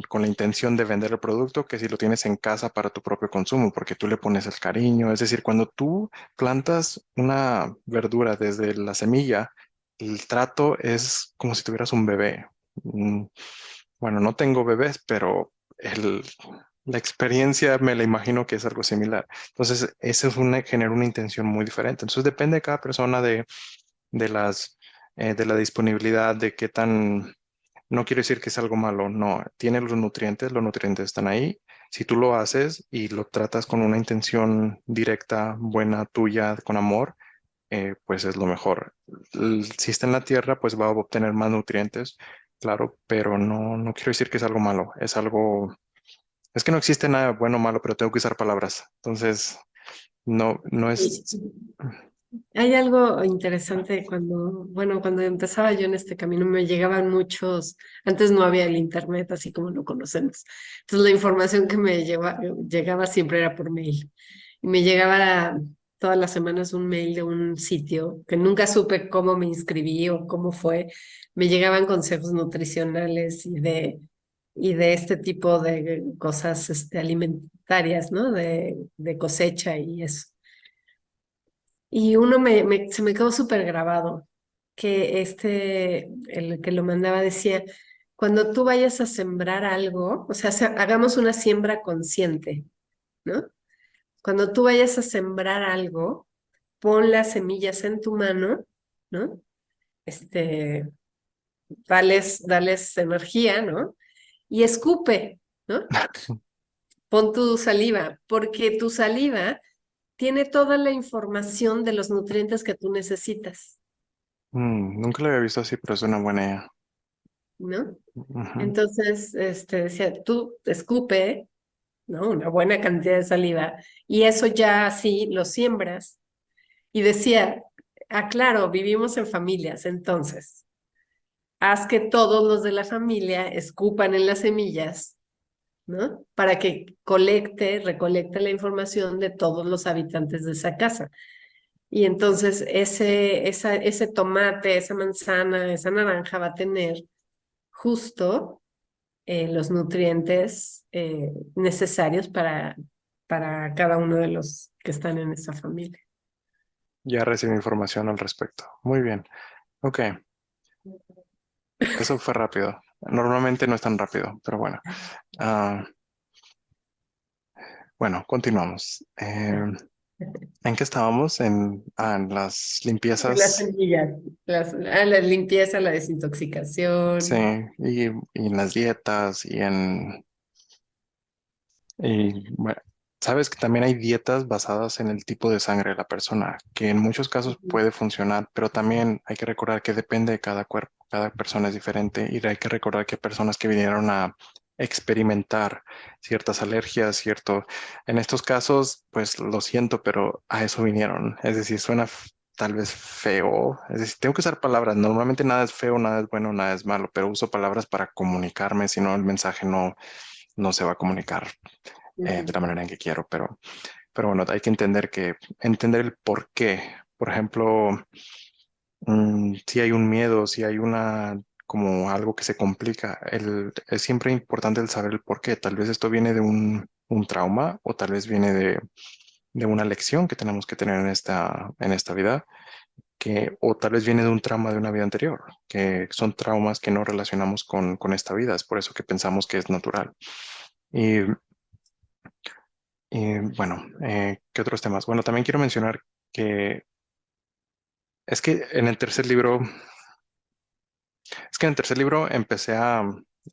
Speaker 2: con la intención de vender el producto que si lo tienes en casa para tu propio consumo, porque tú le pones el cariño. Es decir, cuando tú plantas una verdura desde la semilla, el trato es como si tuvieras un bebé. Mm, Bueno, no tengo bebés, pero la experiencia me la imagino que es algo similar. Entonces, eso genera una intención muy diferente. Entonces, depende de cada persona de de la disponibilidad, de qué tan, no quiero decir que es algo malo, no, tiene los nutrientes están ahí. Si tú lo haces y lo tratas con una intención directa, buena, tuya, con amor, pues es lo mejor. Si está en la tierra, pues va a obtener más nutrientes, claro, pero no quiero decir que es algo malo, es que no existe nada bueno o malo, pero tengo que usar palabras. Entonces, no
Speaker 1: Y
Speaker 2: es,
Speaker 1: hay algo interesante cuando empezaba yo en este camino, me llegaban antes no había el internet así como lo conocemos. Entonces la información que llegaba siempre era por mail. Y me llegaba todas las semanas un mail de un sitio que nunca supe cómo me inscribí o cómo fue. Me llegaban consejos nutricionales y de este tipo de cosas alimentarias, ¿no? De cosecha y eso. Y uno se me quedó súper grabado, que el que lo mandaba decía, cuando tú vayas a sembrar algo, o sea, hagamos una siembra consciente, ¿no? Cuando tú vayas a sembrar algo, pon las semillas en tu mano, ¿no? Este, dales energía, ¿no? Y escupe, ¿no? Pon tu saliva, porque tu saliva tiene toda la información de los nutrientes que tú necesitas.
Speaker 2: nunca lo había visto así, pero es una buena idea.
Speaker 1: ¿No?
Speaker 2: Ujú.
Speaker 1: Entonces, decía, tú escupe, ¿no? Una buena cantidad de saliva y eso ya así lo siembras. Y decía, claro, vivimos en familias, entonces, haz que todos los de la familia escupan en las semillas, ¿no? Para que recolecte la información de todos los habitantes de esa casa. Y entonces ese tomate, esa manzana, esa naranja va a tener justo los nutrientes necesarios para cada uno de los que están en esa familia.
Speaker 2: Ya recibí información al respecto. Muy bien. Ok, eso fue rápido. Normalmente no es tan rápido, pero bueno. Ah, bueno, continuamos. ¿En qué estábamos? En las
Speaker 1: Las
Speaker 2: limpiezas,
Speaker 1: semillas, la limpieza, la
Speaker 2: sí,
Speaker 1: desintoxicación.
Speaker 2: y en las dietas y bueno, sabes que también hay dietas basadas en el tipo de sangre de la persona, que en muchos casos puede funcionar, pero también hay que recordar que depende de cada cuerpo, cada persona es diferente y hay que recordar que hay personas que vinieron a experimentar ciertas alergias, en estos casos, pues lo siento, pero a eso vinieron. Es decir, suena tal vez feo, es decir, tengo que usar palabras, normalmente nada es feo, nada es bueno, nada es malo, pero uso palabras para comunicarme, si no el mensaje no se va a comunicar de la
Speaker 1: Ujú,
Speaker 2: manera en que quiero, pero bueno, hay que entender el por qué. Por ejemplo, si hay un miedo, si hay como algo que se complica, es siempre importante el saber el por qué. Tal vez esto viene de un trauma o tal vez viene de una lección que tenemos que tener en esta vida, o tal vez viene de un trauma de una vida anterior, que son traumas que no relacionamos con esta vida. Es por eso que pensamos que es natural. Y, bueno, ¿qué otros temas? Bueno, también quiero mencionar que es que en el tercer libro Es que en el tercer libro empecé a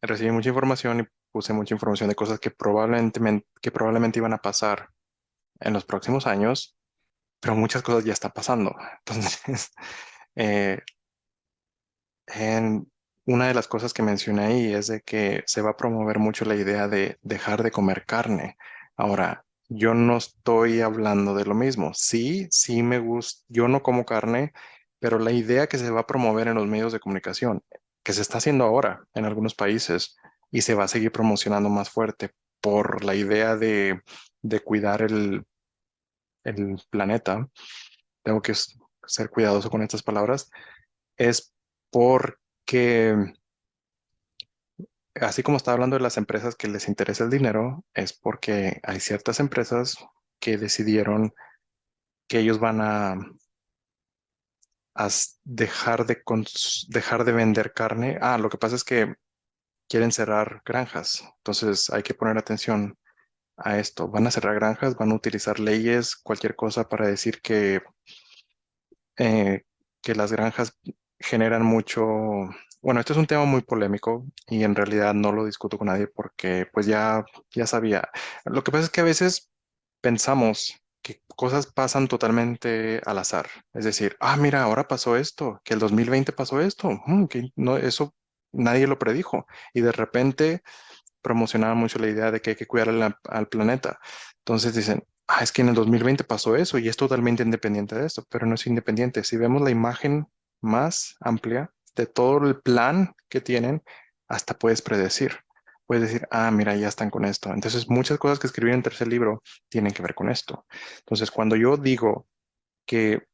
Speaker 2: recibir mucha información y puse mucha información de cosas que probablemente iban a pasar en los próximos años, pero muchas cosas ya están pasando. Entonces, eh, en una de las cosas que mencioné ahí es de que se va a promover mucho la idea de dejar de comer carne. Ahora, yo no estoy hablando de lo mismo. Sí, sí me gusta, yo no como carne, pero la idea que se va a promover en los medios de comunicación, que se está haciendo ahora en algunos países y se va a seguir promocionando más fuerte por la idea de cuidar el planeta, tengo que ser cuidadoso con estas palabras, es porque así como está hablando de las empresas que les interesa el dinero, es porque hay ciertas empresas que decidieron que ellos van a dejar de vender carne. Ah, lo que pasa es que quieren cerrar granjas, entonces hay que poner atención a esto. Van a cerrar granjas, van a utilizar leyes, cualquier cosa para decir eh, que las granjas generan mucho. Bueno, esto es un tema muy polémico y en realidad no lo discuto con nadie porque pues ya sabía. Lo que pasa es que a veces pensamos que cosas pasan totalmente al azar. Es decir, mira, ahora pasó esto, que el 2020 pasó esto, que no, eso nadie lo predijo. Y de repente promocionaba mucho la idea de que hay que cuidar al planeta. Entonces dicen, es que en el 2020 pasó eso y es totalmente independiente de esto, pero no es independiente. Si vemos la imagen más amplia de todo el plan que tienen, hasta puedes predecir. Puedes decir, mira, ya están con esto. Entonces, muchas cosas que escribí en el tercer libro tienen que ver con esto. Entonces, cuando yo digo que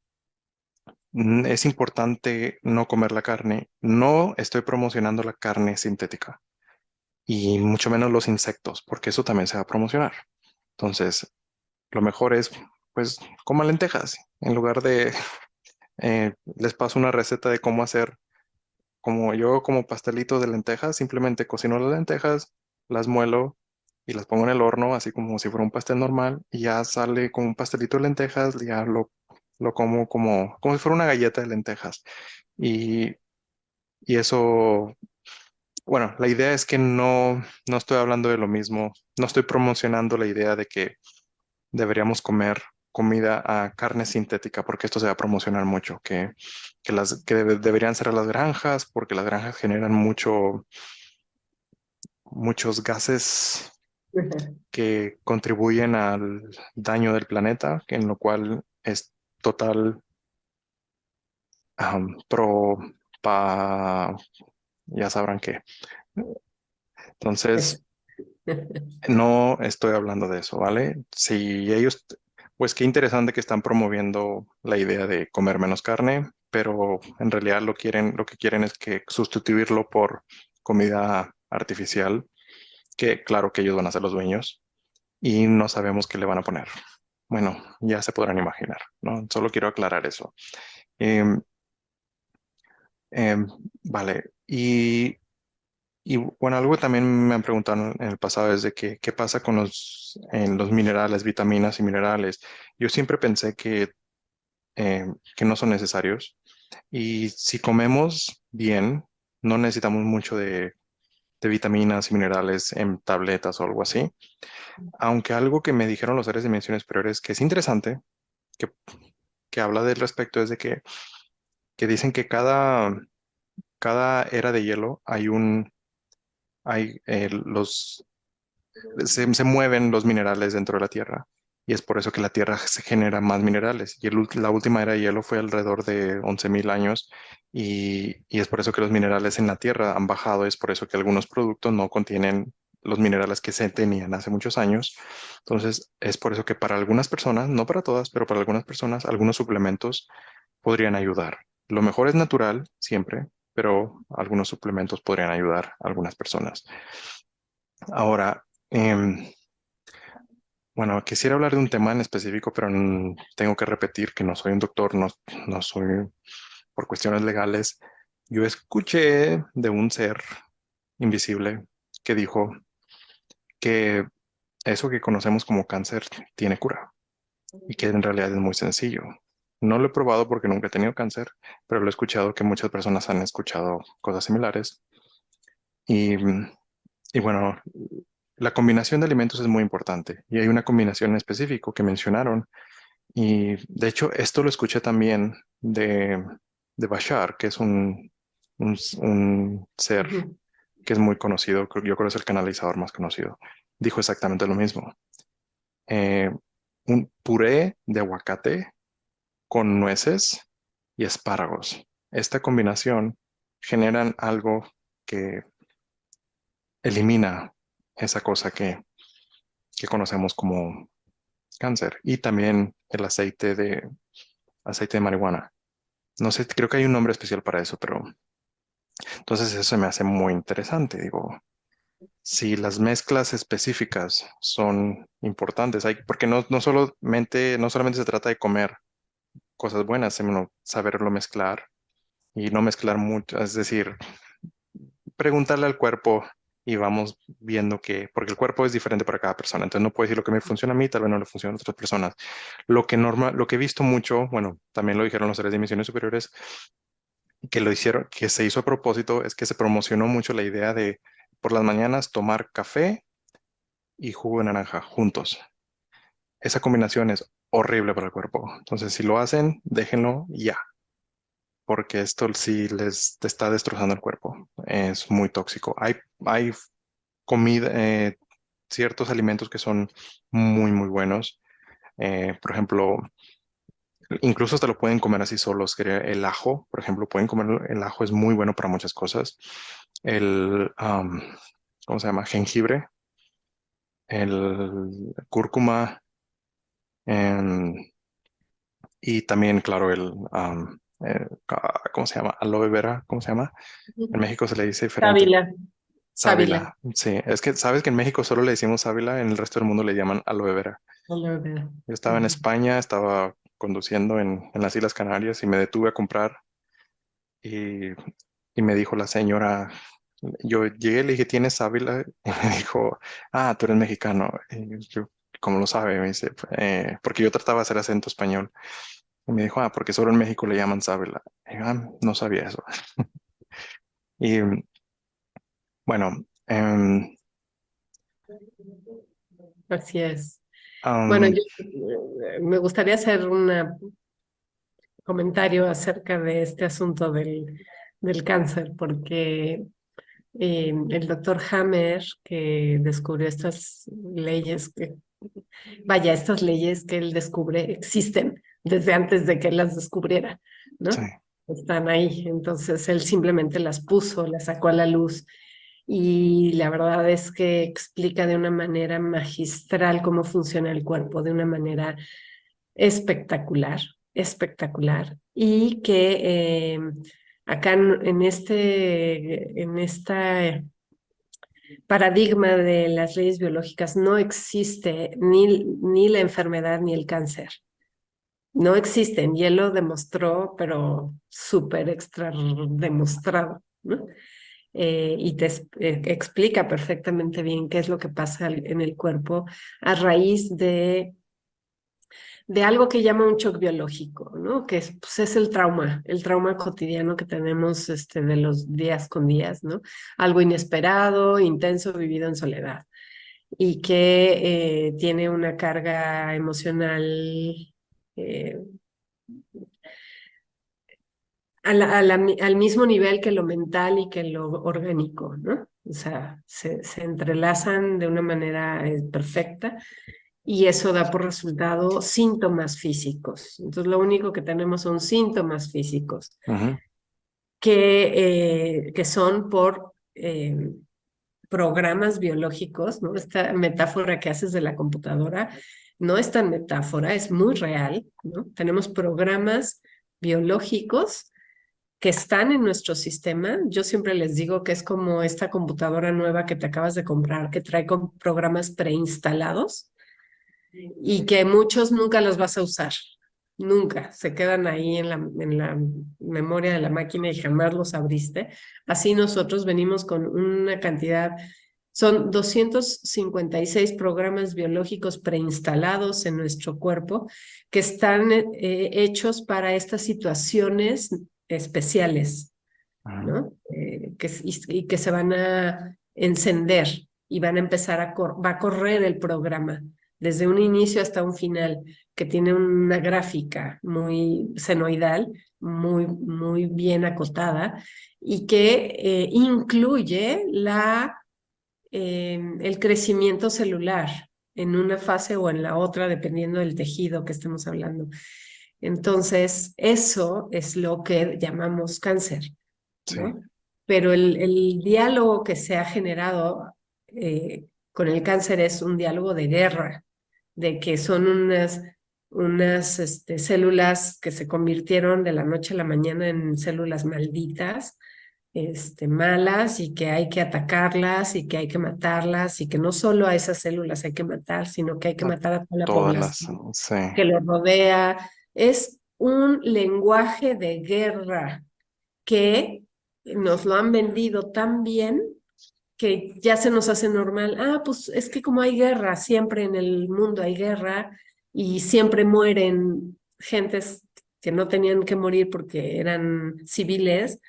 Speaker 2: es importante no comer la carne, no estoy promocionando la carne sintética y mucho menos los insectos, porque eso también se va a promocionar. Entonces, lo mejor es, pues, coman lentejas. En lugar de, les paso una receta de cómo hacer, como pastelitos de lentejas, simplemente cocino las lentejas, las muelo y las pongo en el horno, así como si fuera un pastel normal, y ya sale con un pastelito de lentejas, ya lo como como si fuera una galleta de lentejas. Y, y eso. Bueno, la idea es que no estoy hablando de lo mismo, no estoy promocionando la idea de que deberíamos comer comida a carne sintética, porque esto se va a promocionar mucho, que deberían ser las granjas, porque las granjas generan muchos gases
Speaker 1: ujú.
Speaker 2: que contribuyen al daño del planeta, en lo cual es total pro, pa, ya sabrán qué.
Speaker 1: Es-
Speaker 2: Entonces, no estoy hablando de eso, ¿vale? Si ellos, pues qué interesante que están promoviendo la idea de comer menos carne, pero en realidad lo que quieren es que sustituirlo por comida artificial, que claro que ellos van a ser los dueños y no sabemos qué le van a poner. Bueno, ya se podrán imaginar, ¿no? Solo quiero aclarar eso. Em, em, vale, y bueno, algo que también me han preguntado en el pasado es de qué pasa con los minerales, vitaminas y minerales. Yo siempre pensé que no son necesarios y si comemos bien, no necesitamos mucho de vitaminas y minerales en tabletas o algo así. Aunque algo que me dijeron los seres de dimensiones superiores que es interesante, que, que habla del respecto, es de que dicen que cada era de hielo hay se mueven los minerales dentro de la Tierra y es por eso que la Tierra se genera más minerales. Y la última era de hielo fue alrededor de 11.000 años y es por eso que los minerales en la Tierra han bajado, es por eso que algunos productos no contienen los minerales que se tenían hace muchos años. Entonces, es por eso que para algunas personas, no para todas, pero para algunas personas, algunos suplementos podrían ayudar. Lo mejor es natural, siempre, pero algunos suplementos podrían ayudar a algunas personas. Ahora, bueno, quisiera hablar de un tema en específico, pero tengo que repetir que no soy un doctor, no soy por cuestiones legales. Yo escuché de un ser invisible que dijo que eso que conocemos como cáncer tiene cura y que en realidad es muy sencillo. No lo he probado porque nunca he tenido cáncer, pero lo he escuchado que muchas personas han escuchado cosas similares. Y, y bueno, la combinación de alimentos es muy importante y hay una combinación en específico que mencionaron. Y de hecho, esto lo escuché también de Bashar, que es un ser
Speaker 1: Ujú.
Speaker 2: que es muy conocido, yo creo que es el canalizador más conocido. Dijo exactamente lo mismo. Eh, un puré de aguacate con nueces y espárragos. Esta combinación generan algo que elimina esa cosa que conocemos como cáncer. Y también el aceite de marihuana. No sé, creo que hay un nombre especial para eso, pero entonces eso me hace muy interesante. Digo, si las mezclas específicas son importantes, porque no solamente se trata de comer cosas buenas, sino saberlo mezclar y no mezclar mucho, es decir, preguntarle al cuerpo y vamos viendo porque el cuerpo es diferente para cada persona, entonces no puedo decir lo que me funciona a mí, tal vez no le funciona a otras personas. Lo que he visto mucho, bueno, también lo dijeron los seres de dimensiones superiores, que lo hicieron, que se hizo a propósito, es que se promocionó mucho la idea de por las mañanas tomar café y jugo de naranja juntos. Esa combinación es horrible para el cuerpo. Entonces, si lo hacen, déjenlo ya, porque esto sí les te está destrozando el cuerpo. Es muy tóxico. Hay comida, ciertos alimentos que son muy, muy buenos. Por ejemplo, incluso hasta lo pueden comer así solos. Que el ajo, por ejemplo, pueden comer el ajo, es muy bueno para muchas cosas. El, ¿cómo se llama? Jengibre, el cúrcuma, em, y también, claro, ¿cómo se llama? Aloe vera, ¿cómo se llama? En México se le dice diferente.
Speaker 1: Sábila, sábila.
Speaker 2: Sábila, sí. Es que sabes que en México solo le decimos sábila, en el resto del mundo le llaman aloe vera.
Speaker 1: Aloe vera.
Speaker 2: Yo estaba en
Speaker 1: Ujú.
Speaker 2: España, estaba conduciendo en las Islas Canarias y me detuve a comprar y, y me dijo la señora, yo llegué y le dije, ¿tienes sábila? Y me dijo, ah, tú eres mexicano. Y yo, ¿cómo lo sabe? Me dice, porque yo trataba de hacer acento español. Y me dijo, ah, porque solo en México le llaman sábila. Y yo, ah, no sabía eso. Y bueno,
Speaker 1: Así es. Bueno,
Speaker 2: am,
Speaker 1: yo me gustaría hacer un comentario acerca de este asunto del cáncer, porque el doctor Hammer, que descubrió estas leyes, estas leyes que él descubre existen desde antes de que él las descubriera,
Speaker 2: sí.
Speaker 1: ¿no? Están ahí, entonces él simplemente las puso, las sacó a la luz y la verdad es que explica de una manera magistral cómo funciona el cuerpo, de una manera espectacular, espectacular. Y que acá en esta paradigma de las leyes biológicas no existe ni la enfermedad ni el cáncer. No existen, y él lo demostró, pero súper extra demostrado, ¿no? Y te explica perfectamente bien qué es lo que pasa en el cuerpo a raíz de algo que llama un shock biológico, ¿no? Que es, pues, es el trauma cotidiano que tenemos de los días con días, ¿no? Algo inesperado, intenso, vivido en soledad y que tiene una carga emocional eh, al mismo nivel que lo mental y que lo orgánico, ¿no? O sea, se entrelazan de una manera perfecta y eso da por resultado síntomas físicos. Entonces, lo único que tenemos son síntomas físicos
Speaker 2: Ujú,
Speaker 1: que son por programas biológicos, ¿no? Esta metáfora que haces de la computadora no es tan metáfora, es muy real, ¿no? Tenemos programas biológicos que están en nuestro sistema. Yo siempre les digo que es como esta computadora nueva que te acabas de comprar, que trae con programas preinstalados y que muchos nunca los vas a usar. Nunca, se quedan ahí en la memoria de la máquina y jamás los abriste. Así nosotros venimos con una cantidad, son 256 programas biológicos preinstalados en nuestro cuerpo que están hechos para estas situaciones especiales,
Speaker 2: Ujú.
Speaker 1: ¿no? Y que se van a encender y van a empezar va a correr el programa desde un inicio hasta un final, que tiene una gráfica muy senoidal, muy bien acotada y que incluye el crecimiento celular en una fase o en la otra, dependiendo del tejido que estemos hablando. Entonces, eso es lo que llamamos cáncer,
Speaker 2: Sí.
Speaker 1: ¿no? Pero el diálogo que se ha generado con el cáncer es un diálogo de guerra, de que son unas células que se convirtieron de la noche a la mañana en células malditas, malas, y que hay que atacarlas y que hay que matarlas y que no solo a esas células hay que matar, sino que hay que
Speaker 2: A
Speaker 1: matar a toda la
Speaker 2: todas las,
Speaker 1: población
Speaker 2: sí,
Speaker 1: que lo rodea. Es un lenguaje de guerra que nos lo han vendido tan bien que ya se nos hace normal. Ah, pues es que como hay guerra, siempre en el mundo hay guerra y siempre mueren gentes que no tenían que morir porque eran civiles,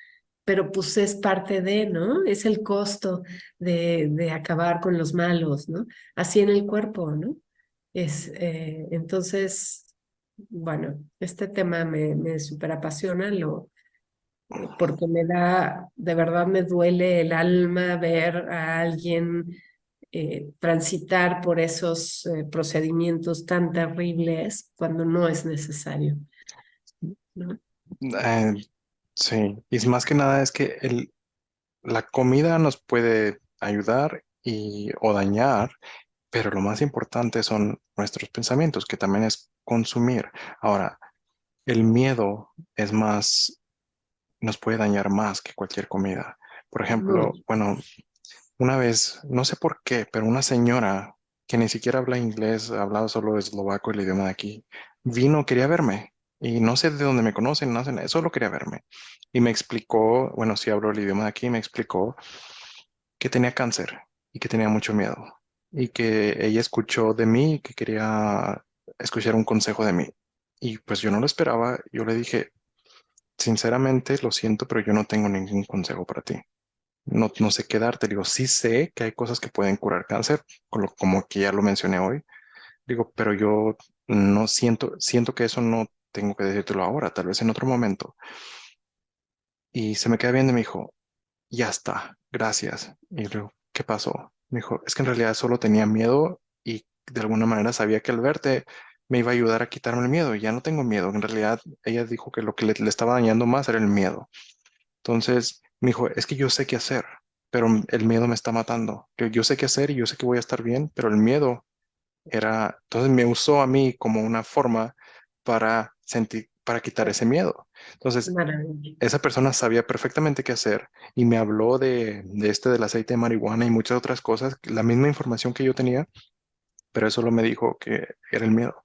Speaker 1: pero pues es parte de, ¿no? Es el costo de acabar con los malos, ¿no? Así en el cuerpo, ¿no? Entonces, bueno, este tema me súper apasiona, porque de verdad me duele el alma ver a alguien transitar por esos procedimientos tan terribles cuando no es necesario, ¿no?
Speaker 2: Eh, sí. Y es más que nada es que la comida nos puede ayudar o dañar, pero lo más importante son nuestros pensamientos, que también es consumir. Ahora, el miedo es más, nos puede dañar más que cualquier comida. Por ejemplo,
Speaker 1: Mucho.
Speaker 2: bueno, una vez, no sé por qué, pero una señora que ni siquiera habla inglés, hablaba solo eslovaco, el idioma de aquí, vino, quería verme. Y no sé de dónde me conocen, no sé, solo quería verme. Y me explicó, bueno, sí hablo el idioma de aquí, me explicó que tenía cáncer y que tenía mucho miedo. Y que ella escuchó de mí y que quería escuchar un consejo de mí. Y pues yo no lo esperaba, yo le dije, sinceramente, lo siento, pero yo no tengo ningún consejo para ti. No, no sé qué darte. Digo, sí sé que hay cosas que pueden curar cáncer, como que ya lo mencioné hoy. Digo, pero yo no siento que eso no tengo que decírtelo ahora, tal vez en otro momento. Y se me queda viendo y me dijo, ya está, gracias. Y luego, ¿qué pasó? Me dijo, es que en realidad solo tenía miedo y de alguna manera sabía que al verte me iba a ayudar a quitarme el miedo. Y ya no tengo miedo. En realidad, ella dijo que lo que le estaba dañando más era el miedo. Entonces me dijo, es que yo sé qué hacer, pero el miedo me está matando. Yo sé qué hacer y yo sé que voy a estar bien, pero el miedo entonces me usó a mí como una forma para sentir, para quitar ese miedo. Entonces,
Speaker 1: Maravilla.
Speaker 2: esa persona sabía perfectamente qué hacer y me habló del aceite de marihuana y muchas otras cosas, la misma información que yo tenía, pero eso solo me dijo que era el miedo.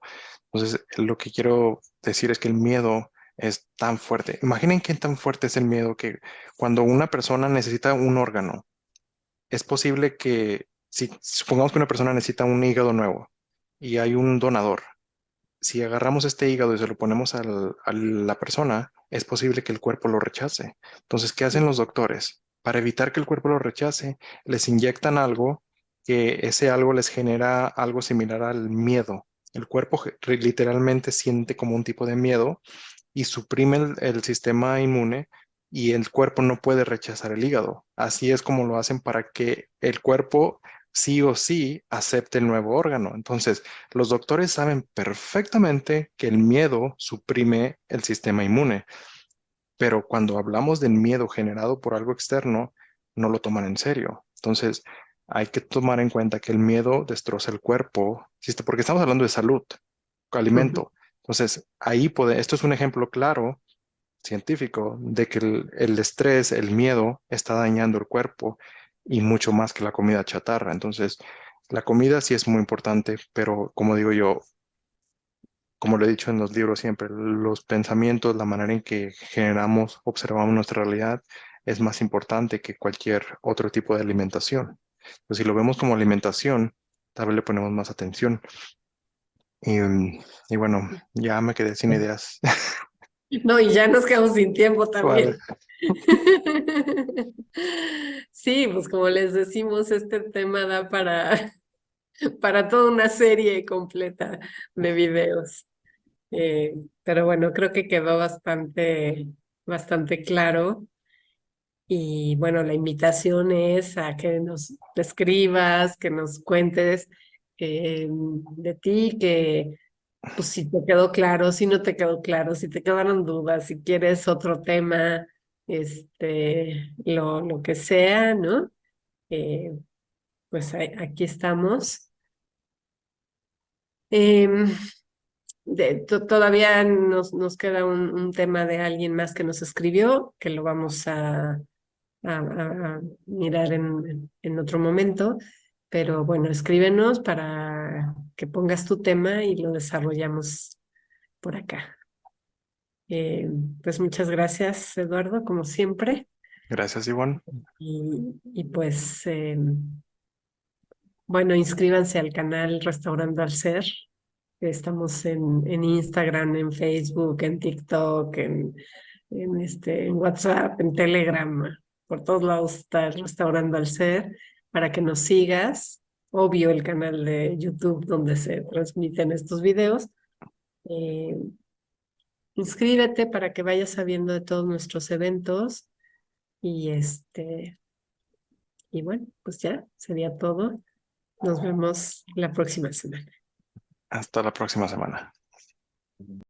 Speaker 2: Entonces, lo que quiero decir es que el miedo es tan fuerte. Imaginen qué tan fuerte es el miedo que cuando una persona necesita un órgano, es posible que, si supongamos que una persona necesita un hígado nuevo y hay un donador, si agarramos este hígado y se lo ponemos a la persona, es posible que el cuerpo lo rechace. Entonces, ¿qué hacen los doctores? Para evitar que el cuerpo lo rechace, les inyectan algo que ese algo les genera algo similar al miedo. El cuerpo literalmente siente como un tipo de miedo y suprime el sistema inmune y el cuerpo no puede rechazar el hígado. Así es como lo hacen para que el cuerpo sí o sí acepte el nuevo órgano. Entonces, los doctores saben perfectamente que el miedo suprime el sistema inmune, pero cuando hablamos del miedo generado por algo externo, no lo toman en serio. Entonces, hay que tomar en cuenta que el miedo destroza el cuerpo, porque estamos hablando de salud,
Speaker 1: Ujú.
Speaker 2: alimento. Entonces, esto es un ejemplo claro científico de que el estrés, el miedo está dañando el cuerpo y mucho más que la comida chatarra. Entonces, la comida sí es muy importante, pero como digo yo, como lo he dicho en los libros siempre, los pensamientos, la manera en que generamos, observamos nuestra realidad es más importante que cualquier otro tipo de alimentación. Pues si lo vemos como alimentación, tal vez le ponemos más atención. Y, y bueno, ya me quedé sin ideas.
Speaker 1: No, y ya nos quedamos sin tiempo
Speaker 2: ¿Cuál?
Speaker 1: también. Sí, pues como les decimos, este tema da para toda una serie completa de videos. Pero bueno, creo que quedó bastante claro. Y bueno, la invitación es a que nos escribas, que nos cuentes de ti, que pues si te quedó claro, si no te quedó claro, si te quedaron dudas, si quieres otro tema, lo que sea, ¿no? Eh, pues aquí estamos. Em, Todavía nos queda un tema de alguien más que nos escribió, que lo vamos a mirar en otro momento, pero bueno, escríbenos para que pongas tu tema y lo desarrollamos por acá. Eh, pues muchas gracias, Eduardo, como siempre.
Speaker 2: Gracias, Ivonne.
Speaker 1: Y pues, bueno, inscríbanse al canal Restaurando al Ser. Estamos en Instagram, en Facebook, en TikTok, en WhatsApp, en Telegram. Por todos lados está el Restaurando al Ser para que nos sigas. Obvio, el canal de YouTube donde se transmiten estos videos. Eh, Inscríbete para que vayas sabiendo de todos nuestros eventos. Y y bueno, pues ya sería todo. Nos vemos la próxima semana.
Speaker 2: Hasta la próxima semana.